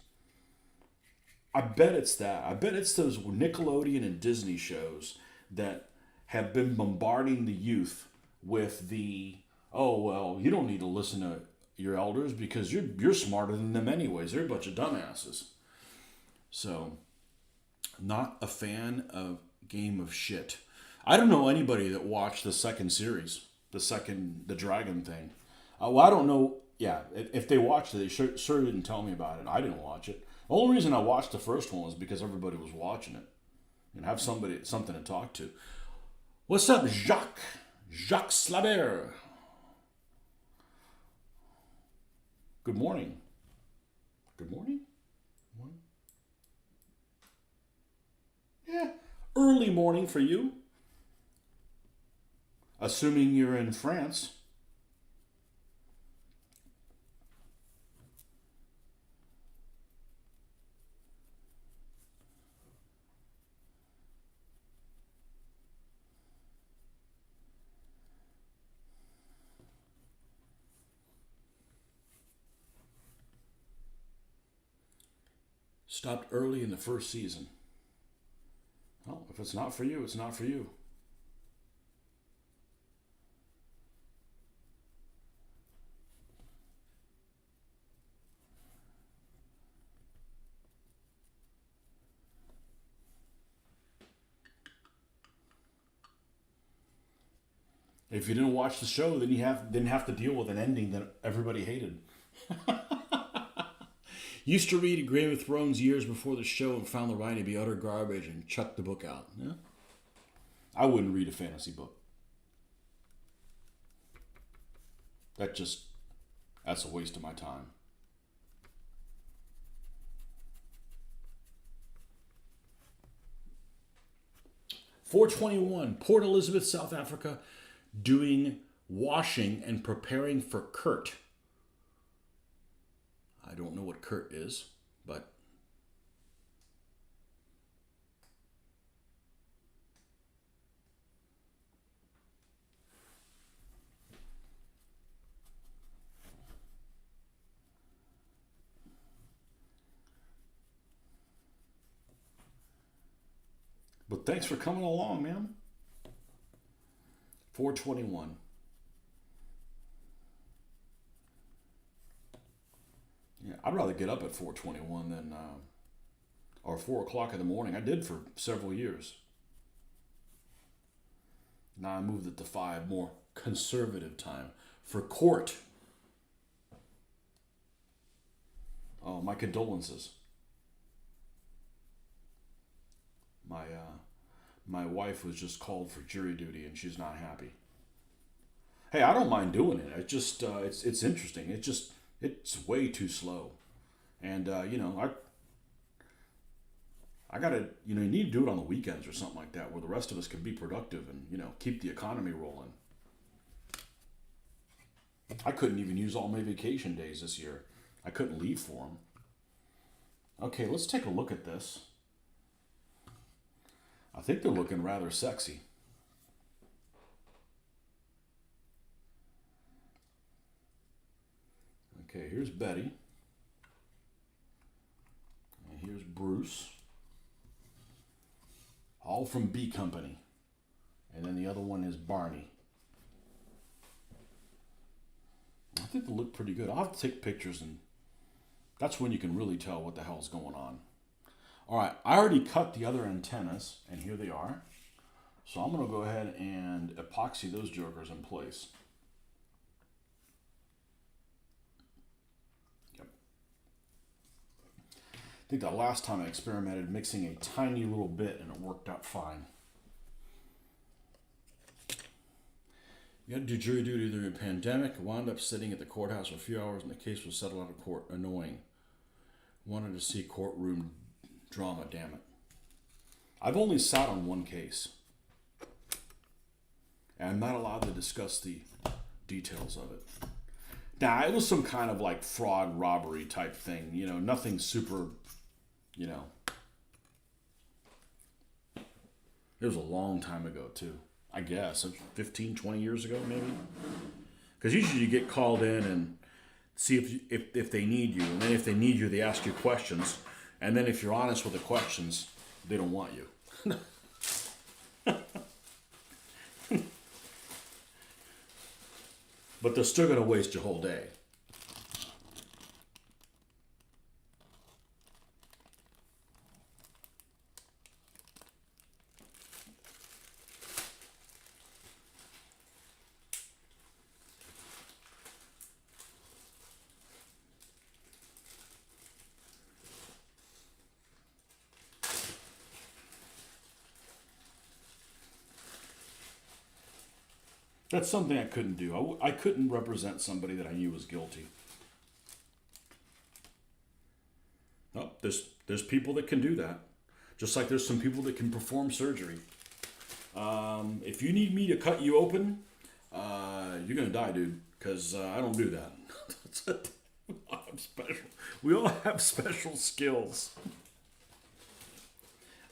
I bet it's that. I bet it's those Nickelodeon and Disney shows that have been bombarding the youth with the, oh well, you don't need to listen to your elders because you're smarter than them anyways. They're a bunch of dumbasses. So, not a fan of Game of Shit. I don't know anybody that watched the second series, the dragon thing. Well, I don't know. Yeah, if they watched it, they sure didn't tell me about it. I didn't watch it. The only reason I watched the first one was because everybody was watching it and have something to talk to. What's up, Jacques? Jacques Slabert. Good morning. Good morning? Morning? Yeah, early morning for you. Assuming you're in France. Stopped early in the first season. Well, if it's not for you, it's not for you. If you didn't watch the show, then didn't have to deal with an ending that everybody hated. Used to read Game of Thrones years before the show and found the writing to be utter garbage and chucked the book out. Yeah? I wouldn't read a fantasy book. That's a waste of my time. 421, Port Elizabeth, South Africa, doing washing and preparing for Kurt. I don't know what Kurt is, but thanks for coming along, man. 421. Yeah, I'd rather get up at 421 than or 4 o'clock in the morning. I did for several years. Now I moved it to 5, more conservative time for court. Oh, my condolences. My wife was just called for jury duty and she's not happy. Hey, I don't mind doing it. It's interesting. It's way too slow, and I gotta you need to do it on the weekends or something like that, where the rest of us can be productive and keep the economy rolling. I couldn't even use all my vacation days this year. I couldn't leave for them. Okay, let's take a look at this. I think they're looking rather sexy. Okay, here's Betty. And here's Bruce. All from B Company. And then the other one is Barney. I think they look pretty good. I'll have to take pictures, and that's when you can really tell what the hell's going on. All right, I already cut the other antennas, and here they are. So I'm going to go ahead and epoxy those jokers in place. Yep. I think the last time I experimented mixing a tiny little bit, and it worked out fine. You had to do jury duty during a pandemic. Wound up sitting at the courthouse for a few hours, and the case was settled out of court. Annoying. Wanted to see courtroom drama, damn it. I've only sat on one case. And I'm not allowed to discuss the details of it. Now, it was some kind of like fraud, robbery type thing. Nothing super, It was a long time ago, too. I guess 15, 20 years ago, maybe. Because usually you get called in and see if they need you. And then if they need you, they ask you questions. And then if you're honest with the questions, they don't want you. But they're still going to waste your whole day. That's something I couldn't do. I couldn't represent somebody that I knew was guilty. No, there's people that can do that. Just like there's some people that can perform surgery. If you need me to cut you open, you're going to die, dude. Because I don't do that. I'm special. We all have special skills.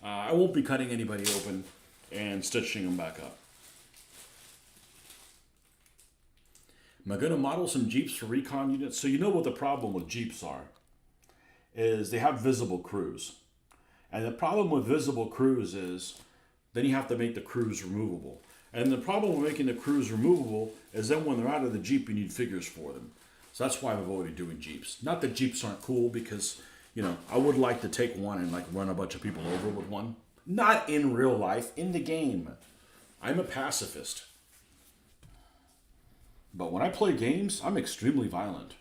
I won't be cutting anybody open and stitching them back up. Am I going to model some Jeeps for recon units? So you know what the problem with Jeeps are. is they have visible crews. And the problem with visible crews is then you have to make the crews removable. And the problem with making the crews removable is then when they're out of the Jeep, you need figures for them. So that's why I've avoided doing Jeeps. Not that Jeeps aren't cool, because, I would like to take one and like run a bunch of people over with one. Not in real life, in the game. I'm a pacifist. But when I play games, I'm extremely violent.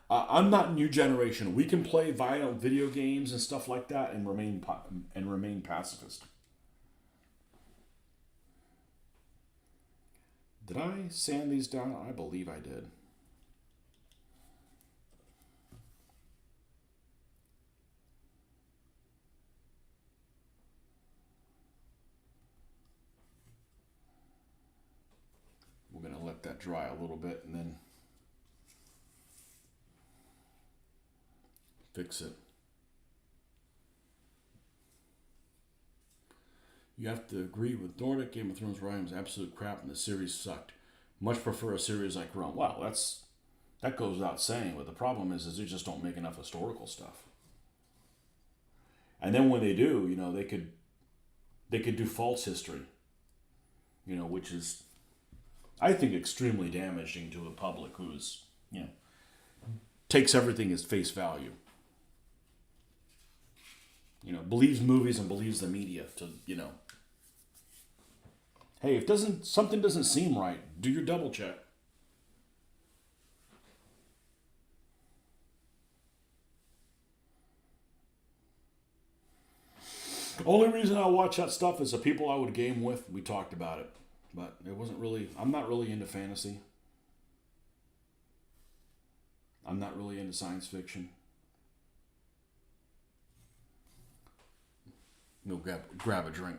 I'm not new generation. We can play violent video games and stuff like that and remain pacifist. Did I sand these down? I believe I did. We're going to let that dry a little bit and then fix it. You have to agree with Nordic. Game of Thrones writing was absolute crap and the series sucked. Much prefer a series like Rome. Wow, that goes without saying, but the problem is they just don't make enough historical stuff. And then when they do, they could do false history, which is, I think, extremely damaging to a public who's, takes everything as face value. Believes movies and believes the media to, Hey, if something doesn't seem right, do your double check. Only reason I watch that stuff is the people I would game with. We talked about it, but it wasn't really. I'm not really into fantasy. I'm not really into science fiction. Grab a drink.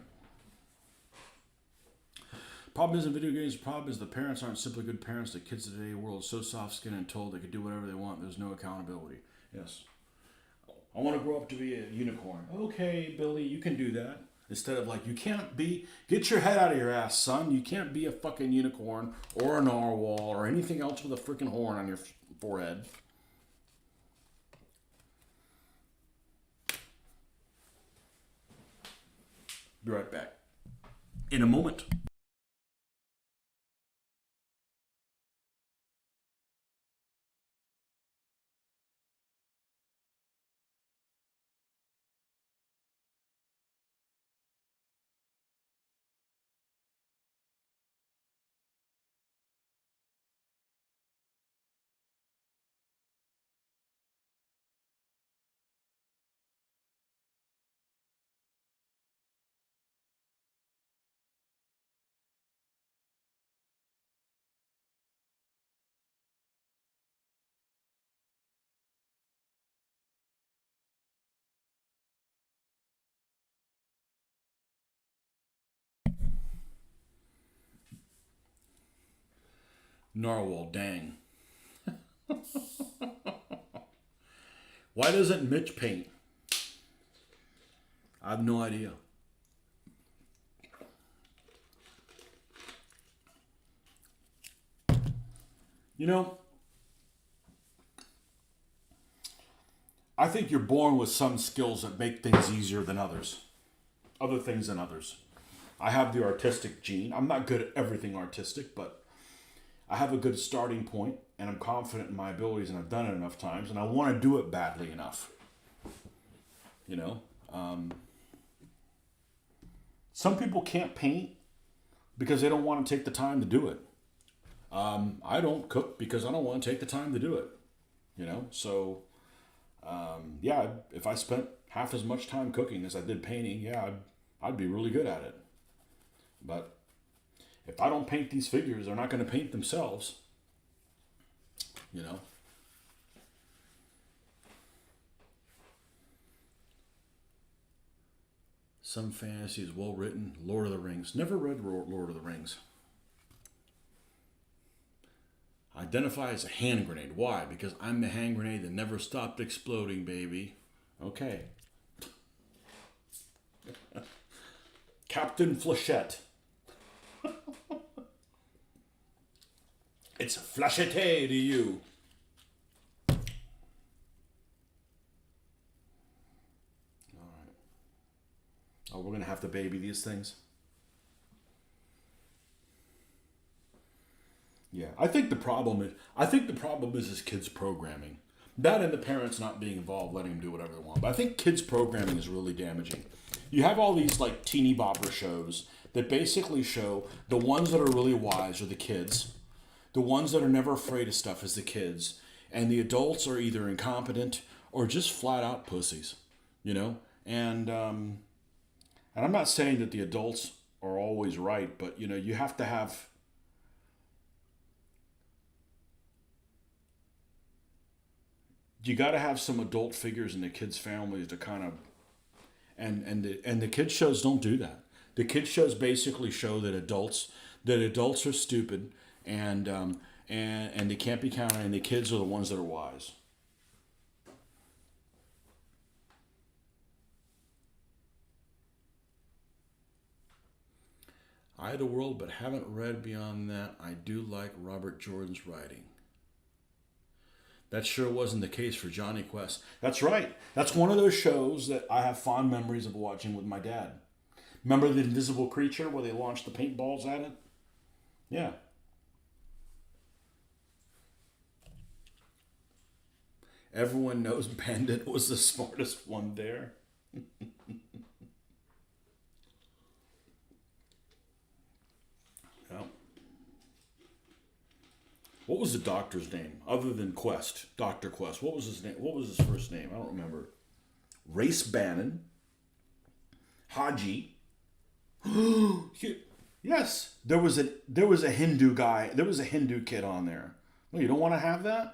Problem isn't video games. The problem is the parents aren't simply good parents. The kids of today's world is so soft-skinned and told they can do whatever they want. There's no accountability. Yes. I want to grow up to be a unicorn. Okay, Billy, you can do that. Instead of like, you can't be, get your head out of your ass, son. You can't be a fucking unicorn or a narwhal or anything else with a freaking horn on your forehead. Be right back. In a moment. Narwhal, dang. Why doesn't Mitch paint? I have no idea. I think you're born with some skills that make things easier than others. Other things than others. I have the artistic gene. I'm not good at everything artistic, but I have a good starting point, and I'm confident in my abilities, and I've done it enough times, and I want to do it badly enough. Some people can't paint because they don't want to take the time to do it. I don't cook because I don't want to take the time to do it. So yeah, if I spent half as much time cooking as I did painting, yeah, I'd be really good at it. But if I don't paint these figures, they're not going to paint themselves. Some fantasy is well written. Lord of the Rings. Never read Lord of the Rings. Identify as a hand grenade. Why? Because I'm the hand grenade that never stopped exploding, baby. Okay. Captain Flechette. It's flashete to you. Oh, we're gonna have to baby these things. Yeah, I think the problem is kids programming. That and the parents not being involved, letting them do whatever they want. But I think kids programming is really damaging. You have all these like teeny bopper shows that basically show the ones that are really wise are the kids. The ones that are never afraid of stuff is the kids. And the adults are either incompetent or just flat out pussies, you know? And I'm not saying that the adults are always right, but you know, you have to have you got to have some adult figures in the kids' families to kind of and the kids shows don't do that. The kids shows basically show that adults are stupid and they can't be counted, and the kids are the ones that are wise. I had a world, but haven't read beyond that. I do like Robert Jordan's writing. That sure wasn't the case for Johnny Quest. That's right. That's one of those shows that I have fond memories of watching with my dad. Remember the invisible creature where they launched the paintballs at it? Yeah. Everyone knows Bandit was the smartest one there. Yeah. What was the doctor's name other than Quest? Dr. Quest. What was his name? What was his first name? I don't remember. Race Bannon. Haji. Yes, there was a Hindu guy. There was a Hindu kid on there. Well, you don't want to have that.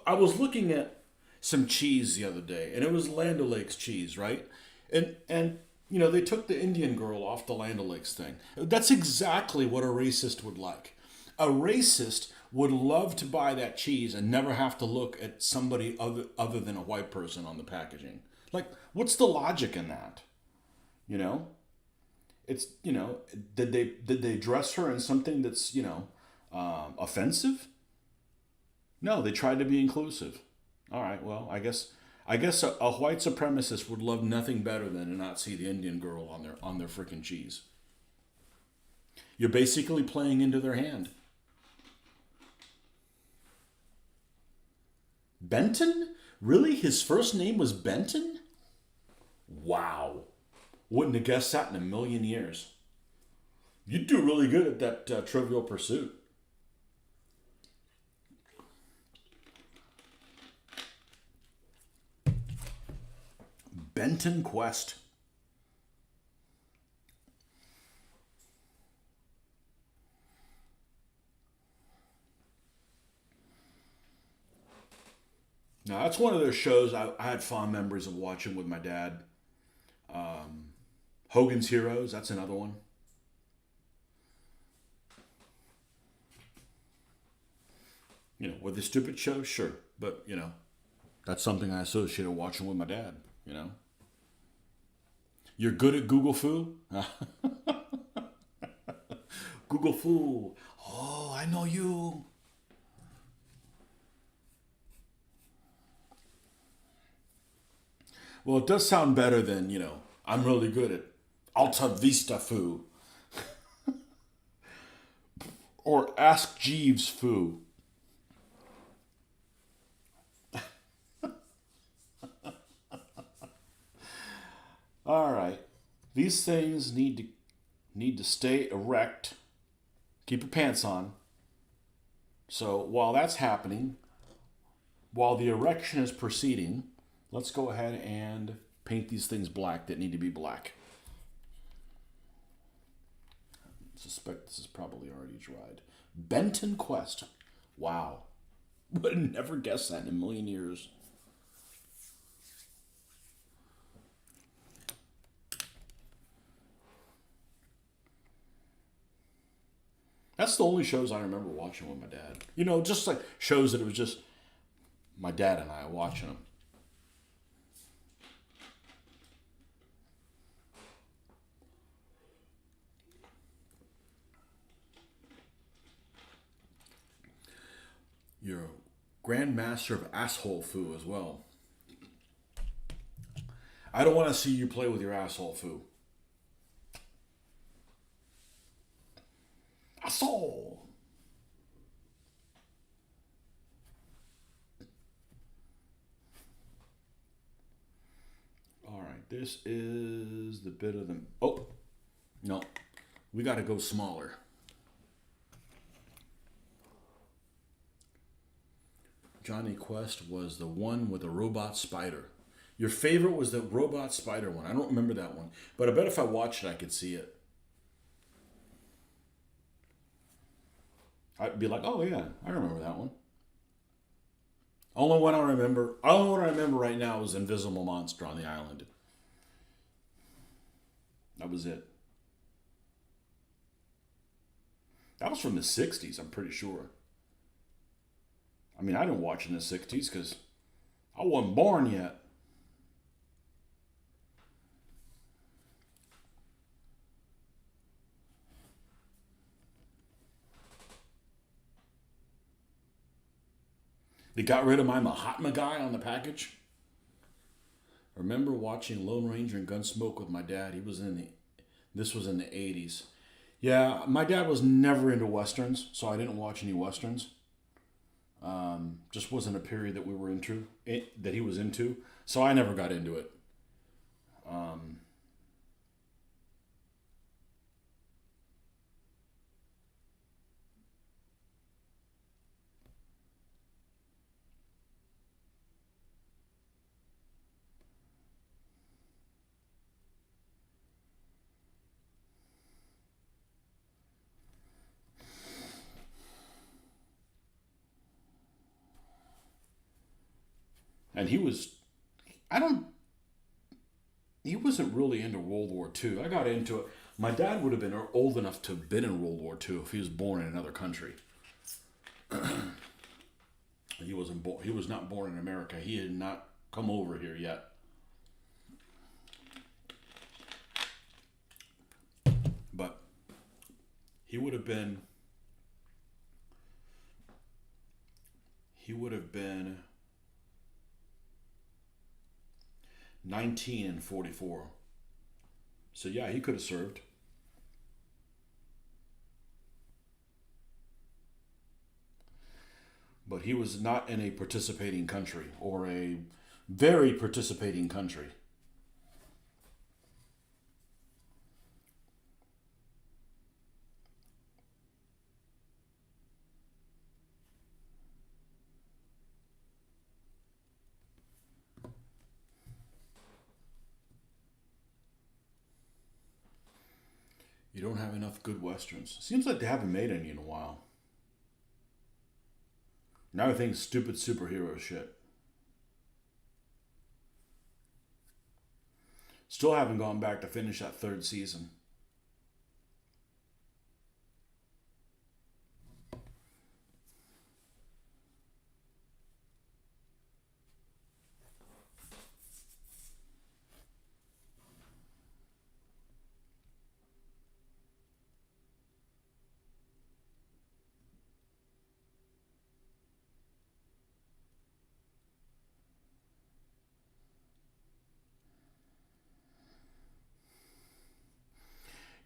I was looking at some cheese the other day, and it was Land O'Lakes cheese, right? And you know they took the Indian girl off the Land O'Lakes thing. That's exactly what a racist would like. A racist would love to buy that cheese and never have to look at somebody other than a white person on the packaging. Like, what's the logic in that? You know, it's did they dress her in something that's offensive? No, they tried to be inclusive. All right, well, I guess a white supremacist would love nothing better than to not see the Indian girl on their freaking cheese. You're basically playing into their hand. Benton? Really? His first name was Benton? Wow. Wouldn't have guessed that in a million years. You'd do really good at that Trivial Pursuit. Benton Quest. Now, that's one of those shows I had fond memories of watching with my dad. Hogan's Heroes, that's another one. With the stupid show, sure. But, that's something I associated watching with my dad. You're good at Google Foo? Google Foo. Oh, I know you. Well, it does sound better than, I'm really good at Alta Vista Foo or Ask Jeeves Foo. All right. These things need to stay erect. Keep your pants on. So while that's happening, while the erection is proceeding, let's go ahead and paint these things black that need to be black. I suspect this is probably already dried. Benton Quest. Wow. Would have never guessed that in a million years. That's the only shows I remember watching with my dad. Just like shows that it was just my dad and I watching them. You're a grandmaster of asshole foo as well. I don't want to see you play with your asshole foo. Asshole. All right, this is the bit of them. Oh, no, we got to go smaller. Johnny Quest was the one with the robot spider. Your favorite was the robot spider one. I don't remember that one, but I bet if I watched it, I could see it. I'd be like, oh yeah, I remember that one. Only one I remember right now is Invisible Monster on the Island. That was it. That was from the 60s, I'm pretty sure. I mean, I didn't watch it in the 60s because I wasn't born yet. They got rid of my Mahatma guy on the package. I remember watching Lone Ranger and Gunsmoke with my dad. This was in the 80s. Yeah, my dad was never into Westerns, so I didn't watch any Westerns. Just wasn't a period that we were into, that he was into, so I never got into it. And I don't, he wasn't really into World War II. I got into it. My dad would have been old enough to have been in World War II if he was born in another country. He wasn't born. He was not born in America. He had not come over here yet. But he would have been. He would have been 19 and 44. So yeah, he could have served. But he was not in a participating country or a very participating country. You don't have enough good westerns. Seems like they haven't made any in a while. Now everything's stupid superhero shit. Still haven't gone back to finish that third season.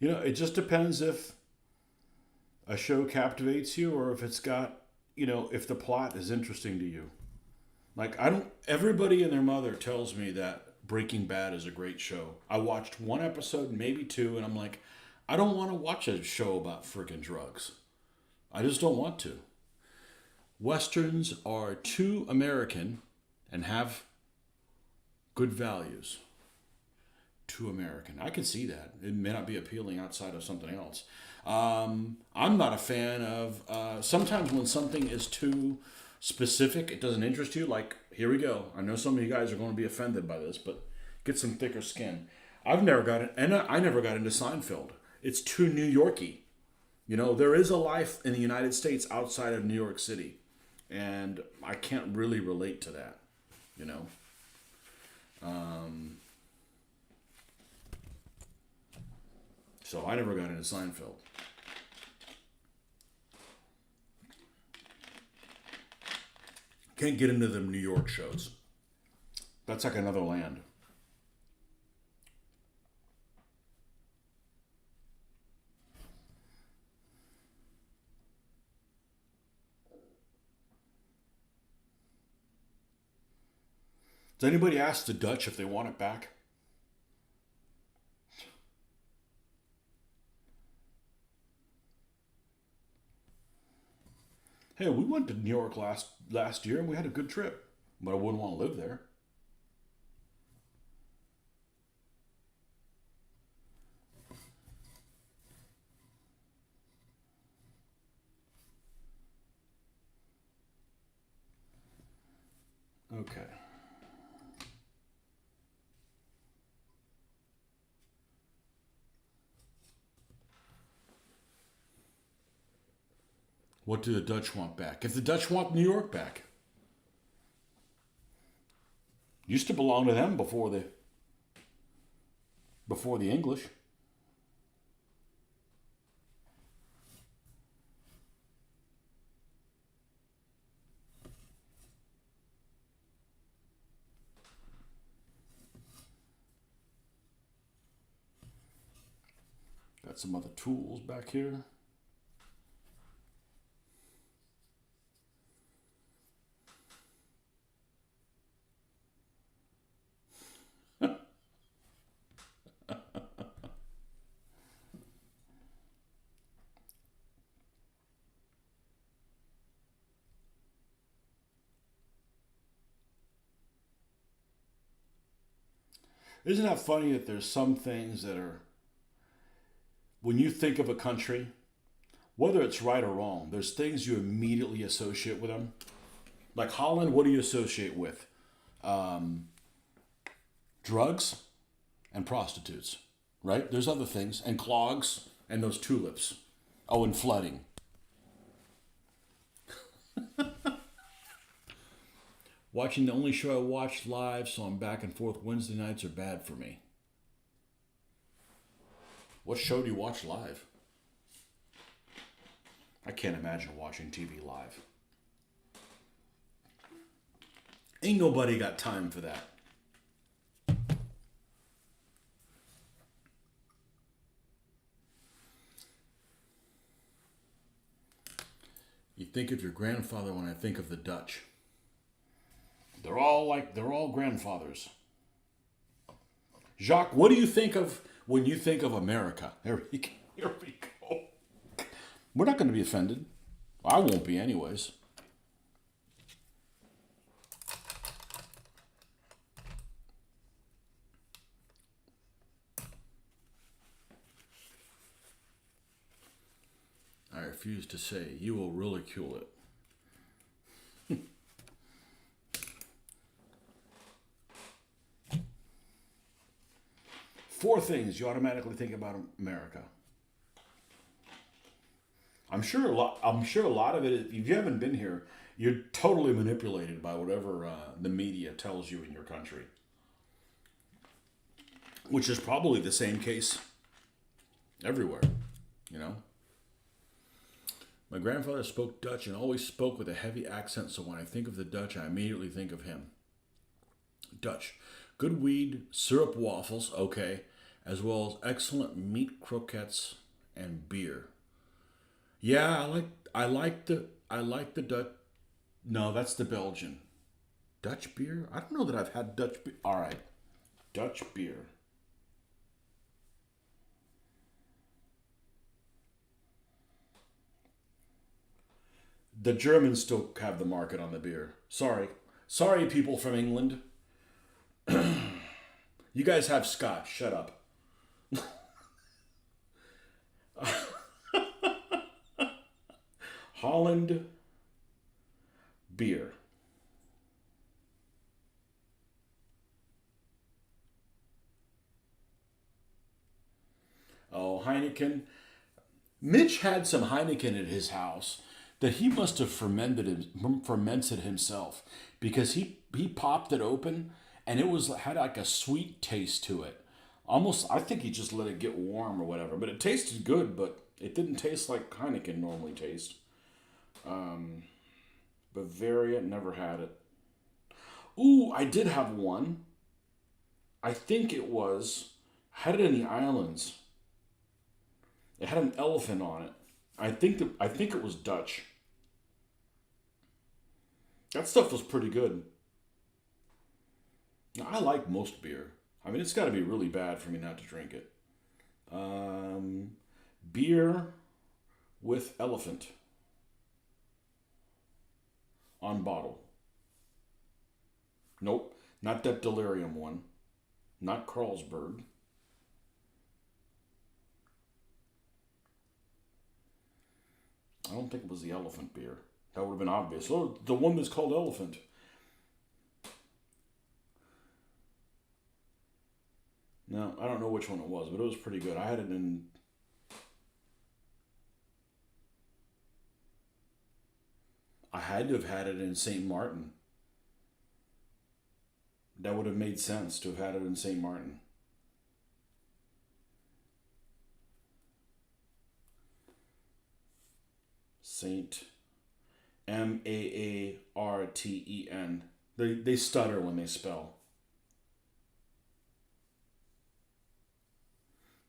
It just depends if a show captivates you or if it's got, if the plot is interesting to you. Like, everybody and their mother tells me that Breaking Bad is a great show. I watched one episode, maybe two, and I'm like, I don't want to watch a show about freaking drugs. I just don't want to. Westerns are too American and have good values. Too American. I can see that. It may not be appealing outside of something else. I'm not a fan of, sometimes when something is too specific, it doesn't interest you. Like, here we go. I know some of you guys are going to be offended by this, but get some thicker skin. I never got into Seinfeld. It's too New Yorky. There is a life in the United States outside of New York City, and I can't really relate to that. So I never got into Seinfeld. Can't get into them New York shows. That's like another land. Does anybody ask the Dutch if they want it back? Hey, we went to New York last year and we had a good trip, but I wouldn't want to live there. Okay. What do the Dutch want back? If the Dutch want New York back, used to belong to them before the English. Got some other tools back here. Isn't that funny that there's some things that are, when you think of a country, whether it's right or wrong, there's things you immediately associate with them. Like Holland, what do you associate with? Drugs and prostitutes, right? There's other things, and clogs and those tulips. Oh, and flooding. Watching the only show I watch live, so I'm back and forth Wednesday nights are bad for me. What show do you watch live? I can't imagine watching TV live. Ain't nobody got time for that. You think of your grandfather when I think of the Dutch. They're all grandfathers. Jacques, what do you think of when you think of America? Here we go. We're not going to be offended. I won't be anyways. I refuse to say. You will ridicule it. Four things you automatically think about America. I'm sure a lot of it. If you haven't been here, you're totally manipulated by whatever the media tells you in your country, which is probably the same case everywhere. You know. My grandfather spoke Dutch and always spoke with a heavy accent, so when I think of the Dutch, I immediately think of him. Dutch. Good weed, syrup waffles, okay, as well as excellent meat croquettes and beer. Yeah, I like the Dutch. No, that's the Belgian. Dutch beer? I don't know that I've had Dutch beer. All right. Dutch beer. The Germans still have the market on the beer. Sorry. Sorry, people from England. You guys have Scotch. Shut up. Holland beer. Oh, Heineken. Mitch had some Heineken at his house that he must have fermented himself because he popped it open and it had like a sweet taste to it. Almost, I think he just let it get warm or whatever, but it tasted good, but it didn't taste like Heineken normally tastes. Bavaria, never had it. Ooh, I did have one. I think it was. Had it in the islands. It had an elephant on it. I think it was Dutch. That stuff was pretty good. Now, I like most beer. I mean, it's got to be really bad for me not to drink it. Um, Beer with elephant on bottle. Nope, not that delirium one. Not Carlsberg. I don't think it was the elephant beer. That would have been obvious. Oh, the one that's called elephant. No, I don't know which one it was, but it was pretty good. I had it in. I had to have had it in St. Martin. That would have made sense to have had it in St. Martin. Saint Maarten. They stutter when they spell.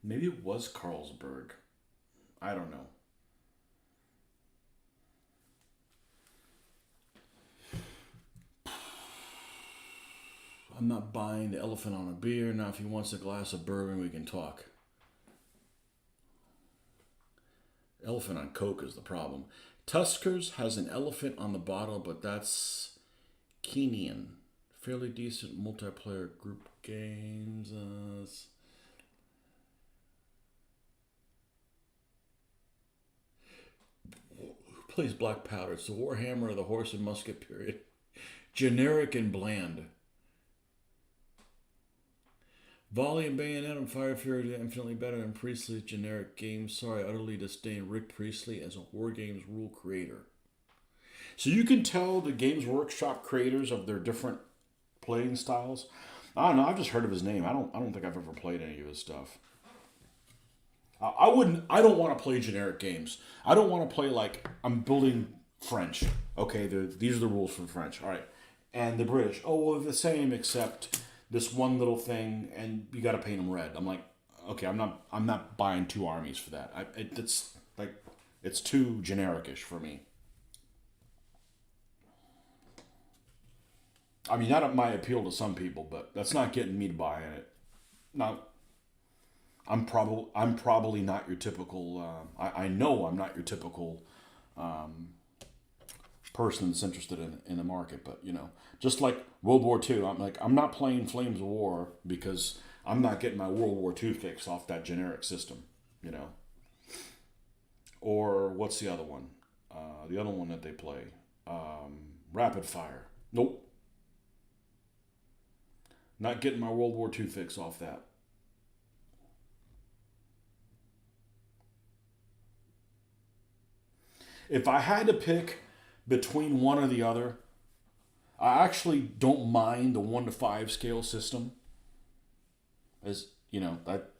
Maybe it was Carlsberg. I don't know. I'm not buying the elephant on a beer. Now, if he wants a glass of bourbon, we can talk. Elephant on Coke is the problem. Tuskers has an elephant on the bottle, but that's Kenyan. Fairly decent multiplayer group games. Who plays Black Powder? It's the Warhammer of the Horse and Musket period. Generic and bland. Volley and Bayonet and Fire Fury are infinitely better than Priestley's generic games. Sorry, I utterly disdain Rick Priestley as a War Games rule creator. So you can tell the Games Workshop creators of their different playing styles. I don't know. I've just heard of his name. I don't think I've ever played any of his stuff. I wouldn't. I don't want to play generic games. I don't want to play like I'm building French. Okay, these are the rules for French. All right, and the British. Oh well, they're the same except this one little thing, and you got to paint them red. I'm like, okay, I'm not buying two armies for that. It's like it's too genericish for me. I mean, that might appeal to some people, but that's not getting me to buy in it. Now, I'm probably not your typical. I know I'm not your typical person that's interested in the market, but just like World War II, I'm not playing Flames of War because I'm not getting my World War II fix off that generic system, you know. Or what's the other one? The other one that they play, Rapid Fire. Nope, not getting my World War II fix off that. If I had to pick between one or the other, I actually don't mind the 1 to 5 scale system. As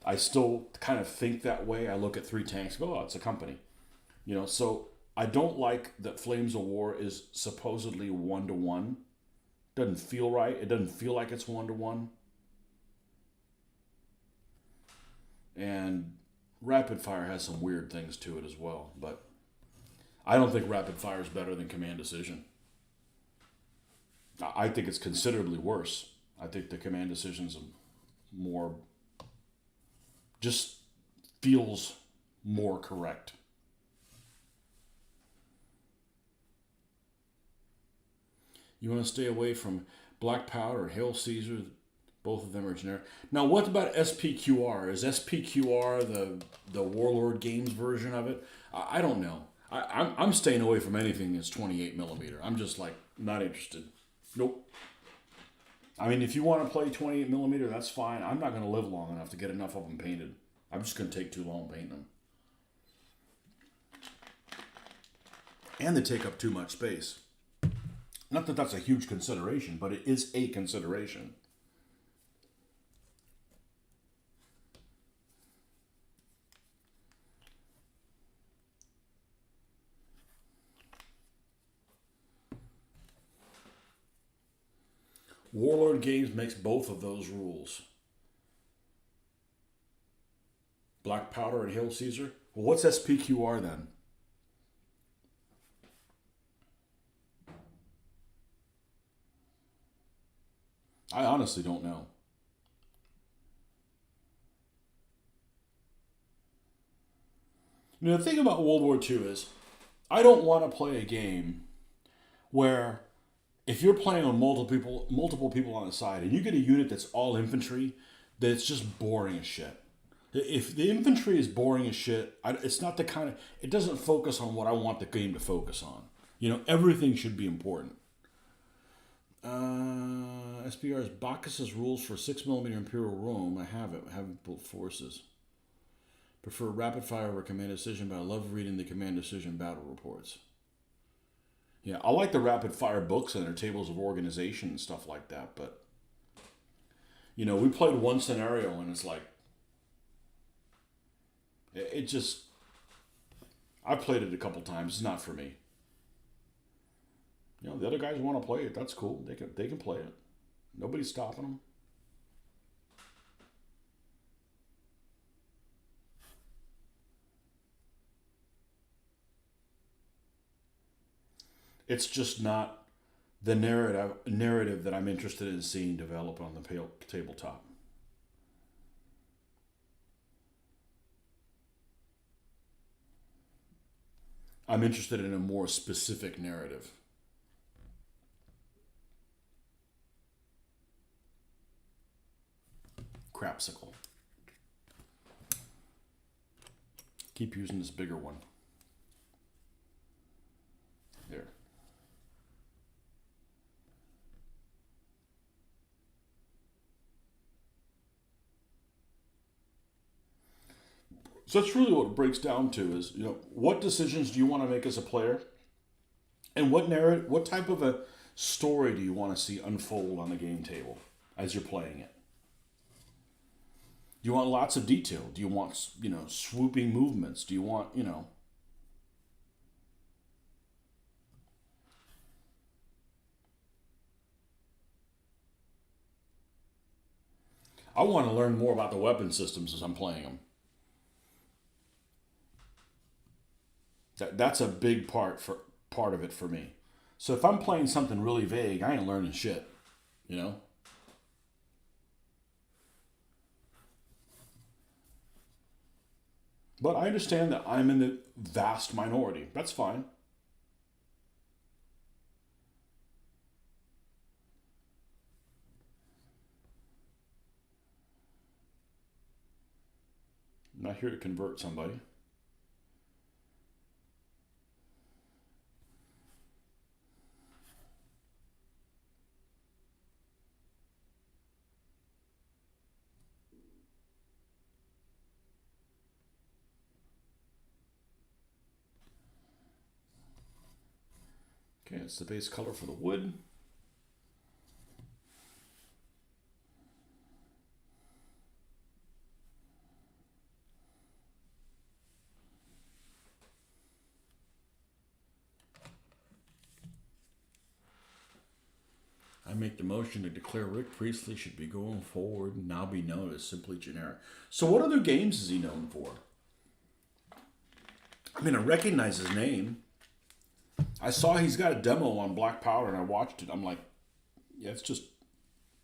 I still kind of think that way. I look at 3 tanks, go, oh, it's a company. So I don't like that Flames of War is supposedly 1 to 1. Doesn't feel right. It doesn't feel like it's 1 to 1. And Rapid Fire has some weird things to it as well, but I don't think Rapid Fire is better than Command Decision. I think it's considerably worse. I think the Command Decision's more, just feels more correct. You want to stay away from Black Powder or Hail Caesar. Both of them are generic. Now, what about SPQR? Is SPQR the Warlord Games version of it? I don't know. I'm staying away from anything that's 28 millimeter. I'm just like not interested. Nope. I mean, if you want to play 28 millimeter, that's fine. I'm not going to live long enough to get enough of them painted. I'm just going to take too long painting them. And they take up too much space. Not that that's a huge consideration, but it is a consideration. Warlord Games makes both of those rules. Black Powder and Hail Caesar. Well, what's SPQR then? I honestly don't know. The thing about World War II is, I don't want to play a game where if you're playing on multiple people on the side, and you get a unit that's all infantry, that it's just boring as shit. If the infantry is boring as shit, it's not the kind of. It doesn't focus on what I want the game to focus on. Everything should be important. SPR's Bacchus's rules for 6mm Imperial Rome. I have it. I haven't built forces. Prefer rapid fire over command decision, but I love reading the command decision battle reports. Yeah, I like the rapid fire books and their tables of organization and stuff like that, but we played one scenario and it's like it just I played it a couple times. It's not for me. The other guys want to play it. That's cool. They can play it. Nobody's stopping them. It's just not the narrative that I'm interested in seeing develop on the tabletop. I'm interested in a more specific narrative. Crapsicle. Keep using this bigger one. There. So that's really what it breaks down to is, what decisions do you want to make as a player? And what type of a story do you want to see unfold on the game table as you're playing it? Do you want lots of detail? Do you want, swooping movements? Do you want, I want to learn more about the weapon systems as I'm playing them. That's a big part of it for me. So if I'm playing something really vague, I ain't learning shit, But I understand that I'm in the vast minority. That's fine. I'm not here to convert somebody. Okay, it's the base color for the wood. I make the motion to declare Rick Priestley should be going forward and now be known as simply generic. So what other games is he known for? I recognize his name. I saw he's got a demo on Black Powder and I watched it. I'm like, yeah, it's just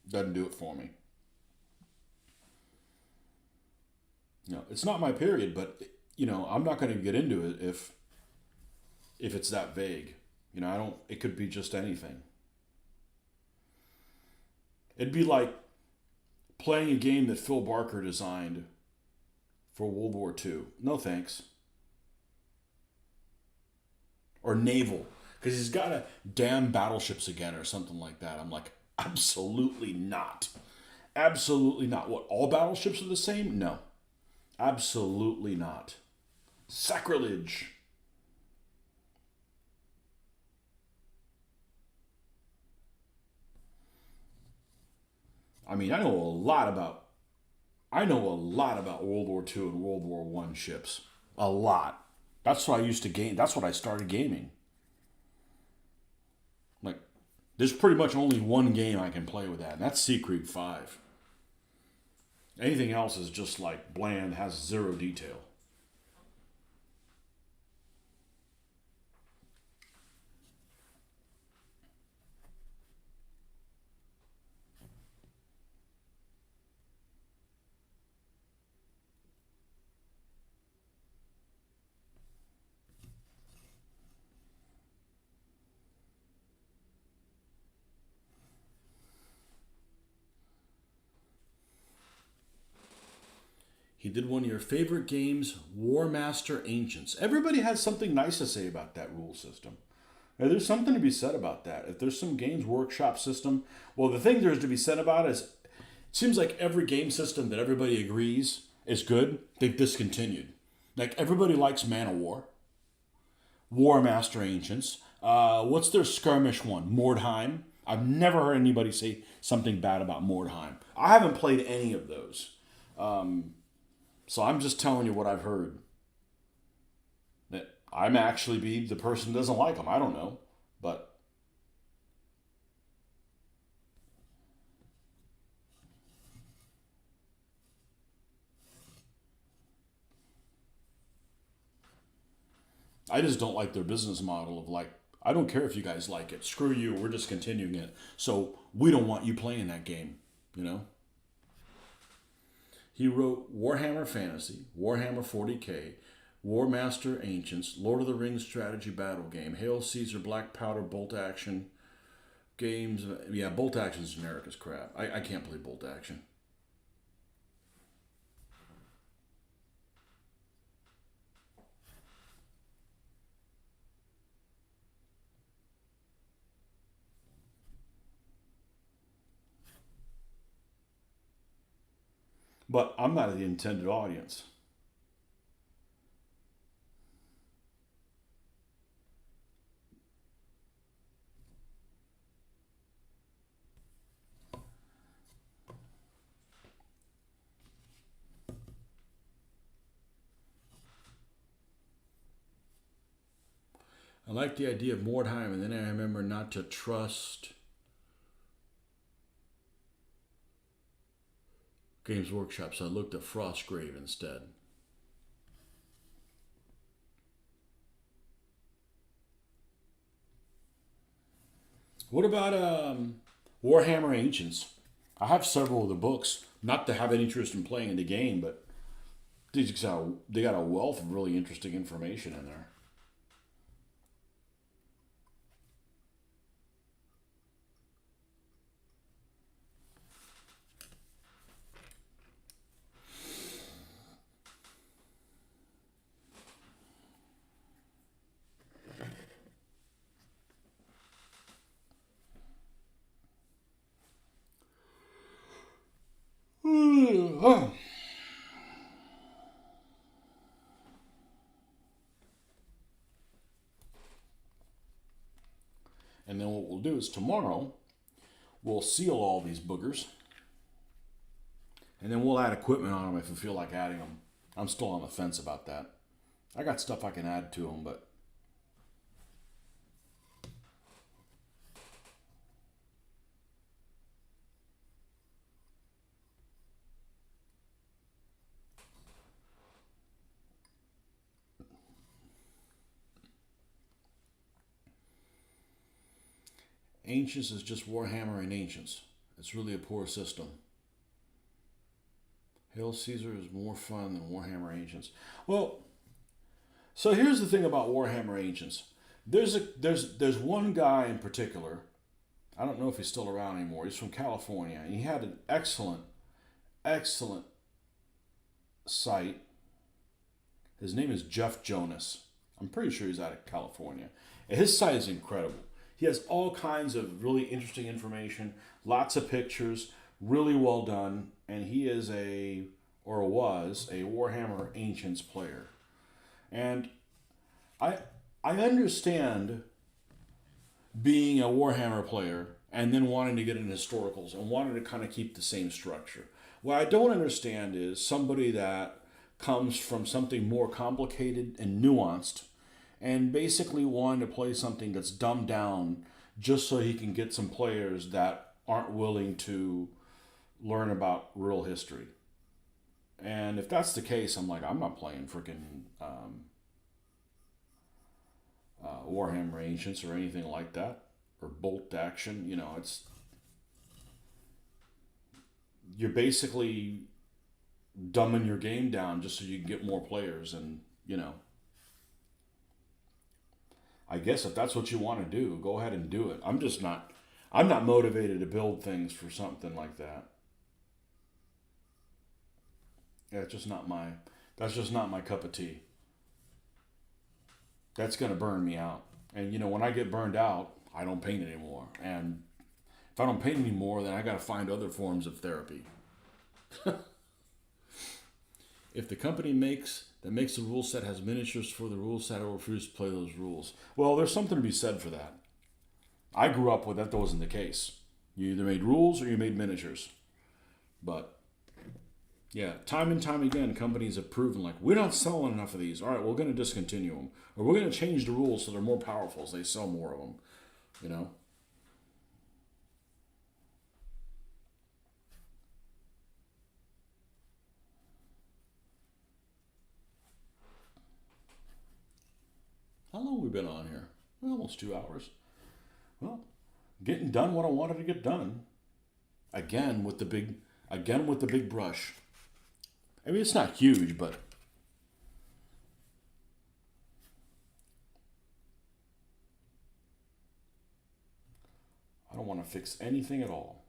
doesn't do it for me. It's not my period, but I'm not going to get into it if it's that vague. I don't. It could be just anything. It'd be like playing a game that Phil Barker designed for World War II. No thanks. Or naval, because he's got to damn battleships again or something like that. I'm like, absolutely not. Absolutely not. What, all battleships are the same? No. Absolutely not. Sacrilege. I know a lot about World War II and World War One ships. A lot. That's what I used to game. That's what I started gaming. Like, There's pretty much only one game I can play with that, and that's Sea Creek 5. Anything else is just like bland, has zero detail. He did one of your favorite games, War Master Ancients. Everybody has something nice to say about that rule system. Now, there's something to be said about that. If there's some Games Workshop system, well, the thing there's to be said about is, it seems like every game system that everybody agrees is good, they've discontinued. Like everybody likes Man of War, War Master Ancients. What's their skirmish one? Mordheim. I've never heard anybody say something bad about Mordheim. I haven't played any of those. So I'm just telling you what I've heard. That I'm actually be the person who doesn't like them. I don't know. But I just don't like their business model of like, I don't care if you guys like it. Screw you. We're just continuing it. So we don't want you playing that game. You know? He wrote Warhammer Fantasy, Warhammer 40K, War Master Ancients, Lord of the Rings strategy battle game, Hail Caesar, Black Powder, Bolt Action games. Yeah, Bolt Action's generic as crap. I can't play Bolt Action. But I'm not the intended audience. I like the idea of Mordheim, and then I remember not to trust Games Workshop, so I looked at Frostgrave instead. What about Warhammer Ancients? I have several of the books. Not to have an interest in playing the game, but they got a wealth of really interesting information in there. And then what we'll do is tomorrow we'll seal all these boogers, and then we'll add equipment on them if we feel like adding them. I'm still on the fence about that. I got stuff I can add to them, but Ancients is just Warhammer and Ancients. It's really a poor system. Hail Caesar is more fun than Warhammer Ancients. Well, so here's the thing about Warhammer Ancients. There's one guy in particular. I don't know if he's still around anymore. He's from California, and he had an excellent site. His name is Jeff Jonas. I'm pretty sure he's out of California. And his site is incredible. He has all kinds of really interesting information, lots of pictures, really well done, and he is or was a Warhammer Ancients player. And I understand being a Warhammer player and then wanting to get into historicals and wanting to kind of keep the same structure. What I don't understand is somebody that comes from something more complicated and nuanced and basically wanting to play something that's dumbed down just so he can get some players that aren't willing to learn about real history. And if that's the case, I'm like, I'm not playing freaking Warhammer Ancients or anything like that, or Bolt Action. You know, it's you're basically dumbing your game down just so you can get more players. And you know, I guess if that's what you want to do, go ahead and do it. I'm just not. I'm not motivated to build things for something like that. Yeah, it's just not my. That's just not my cup of tea. That's gonna burn me out. And you know, when I get burned out, I don't paint anymore. And if I don't paint anymore, then I gotta find other forms of therapy. If the company makes the rule set has miniatures for the rule set, I will refuse to play those rules. Well, there's something to be said for that. I grew up with that wasn't the case. You either made rules or you made miniatures. But yeah, time and time again, companies have proven like we're not selling enough of these. All right, we're going to discontinue them, or we're going to change the rules so they're more powerful, so they sell more of them. You know. How long have we been on here? Well, almost 2 hours. Well, getting done what I wanted to get done. Again with the big, again with the big brush. I mean, it's not huge, but I don't want to fix anything at all.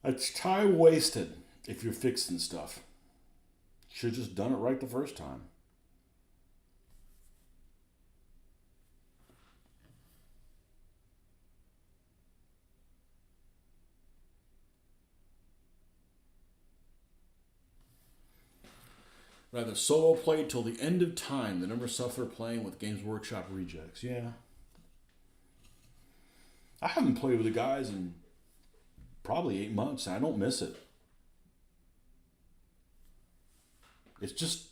It's time wasted if you're fixing stuff. Should have just done it right the first time. Rather solo play till the end of time than ever suffer playing with Games Workshop rejects. Yeah. I haven't played with the guys in probably 8 months, and I don't miss it. It's just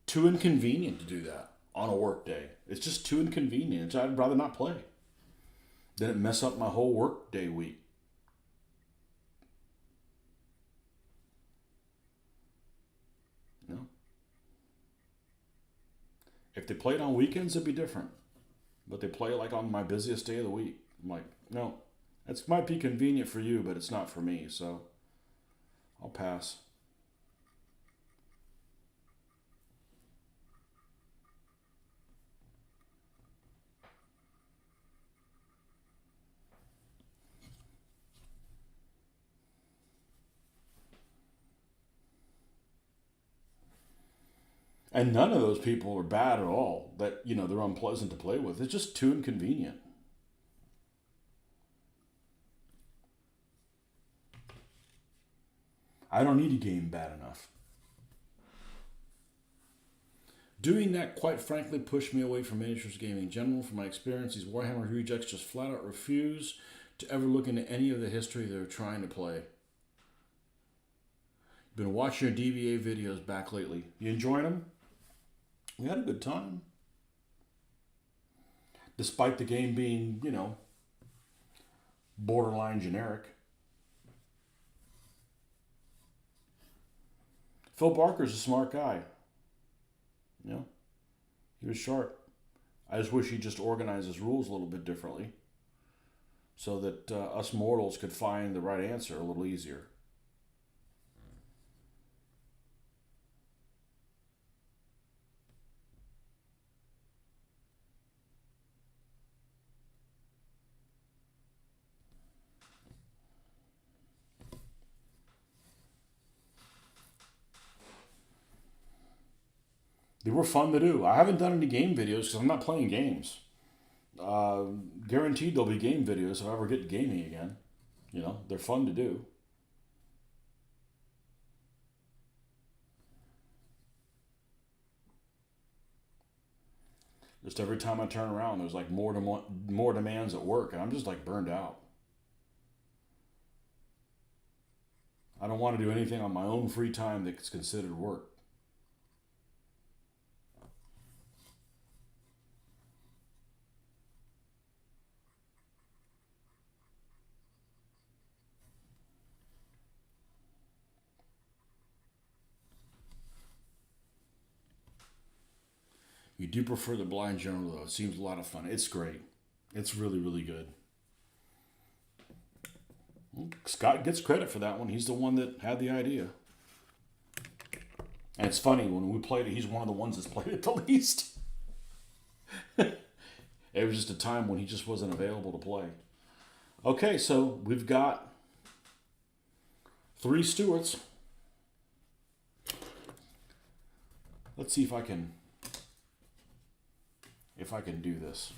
too inconvenient to do that on a work day. It's just too inconvenient. I'd rather not play. Then it mess up my whole work day week. You know? If they played on weekends, it'd be different. But they play like on my busiest day of the week. I'm like, no, it might be convenient for you, but it's not for me. So I'll pass. And none of those people are bad at all. That you know they're unpleasant to play with. It's just too inconvenient. I don't need a game bad enough. Doing that, quite frankly, pushed me away from miniatures gaming in general. From my experience, these Warhammer rejects just flat out refuse to ever look into any of the history they're trying to play. Been watching your DBA videos back lately. You enjoying them? We had a good time. Despite the game being, you know, borderline generic. Phil Barker's a smart guy. You know, he was sharp. I just wish he'd just organize his rules a little bit differently so that us mortals could find the right answer a little easier. They were fun to do. I haven't done any game videos because I'm not playing games. Uh, Guaranteed there'll be game videos if I ever get gaming again. You know, they're fun to do. Just every time I turn around, there's like more demands at work, and I'm just like burned out. I don't want to do anything on my own free time that's considered work. You do prefer the blind journal, though. It seems a lot of fun. It's great. It's really, really good. Scott gets credit for that one. He's the one that had the idea. And it's funny, when we played it, he's one of the ones that's played it the least. It was just a time when he just wasn't available to play. Okay, so we've got 3 Stewarts. Let's see if I can do this.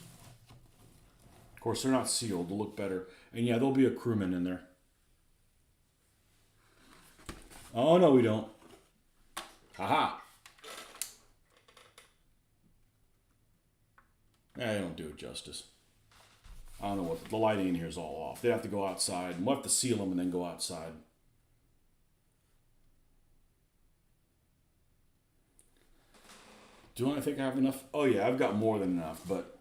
Of course, they're not sealed. They'll look better. And yeah, there'll be a crewman in there. Oh, no, we don't. Haha. They don't do it justice. I don't know what. The lighting in here is all off. They have to go outside. And we'll have to seal them and then go outside. Do I think I have enough? Oh, yeah, I've got more than enough, but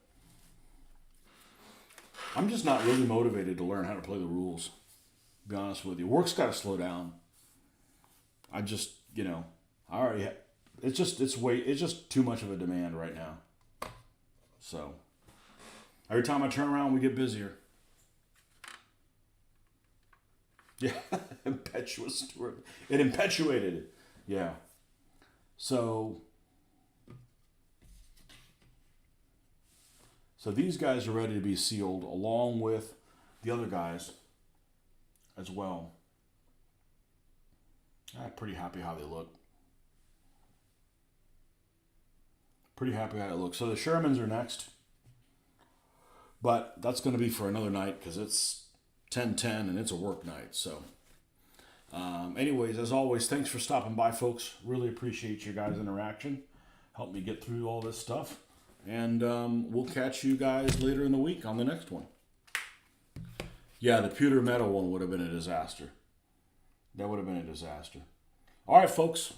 I'm just not really motivated to learn how to play the rules. To be honest with you. Work's got to slow down. I just, I already, it's just too much of a demand right now. So, every time I turn around, we get busier. Yeah, impetuous Stewart. It impetuated. Yeah. So these guys are ready to be sealed along with the other guys as well. I'm pretty happy how they look. Pretty happy how it looks. So the Shermans are next. But that's going to be for another night because it's 10:10 and it's a work night. So anyways, as always, thanks for stopping by, folks. Really appreciate your guys' interaction. Help me get through all this stuff. And we'll catch you guys later in the week on the next one. Yeah, the pewter metal one would have been a disaster. That would have been a disaster. All right, folks.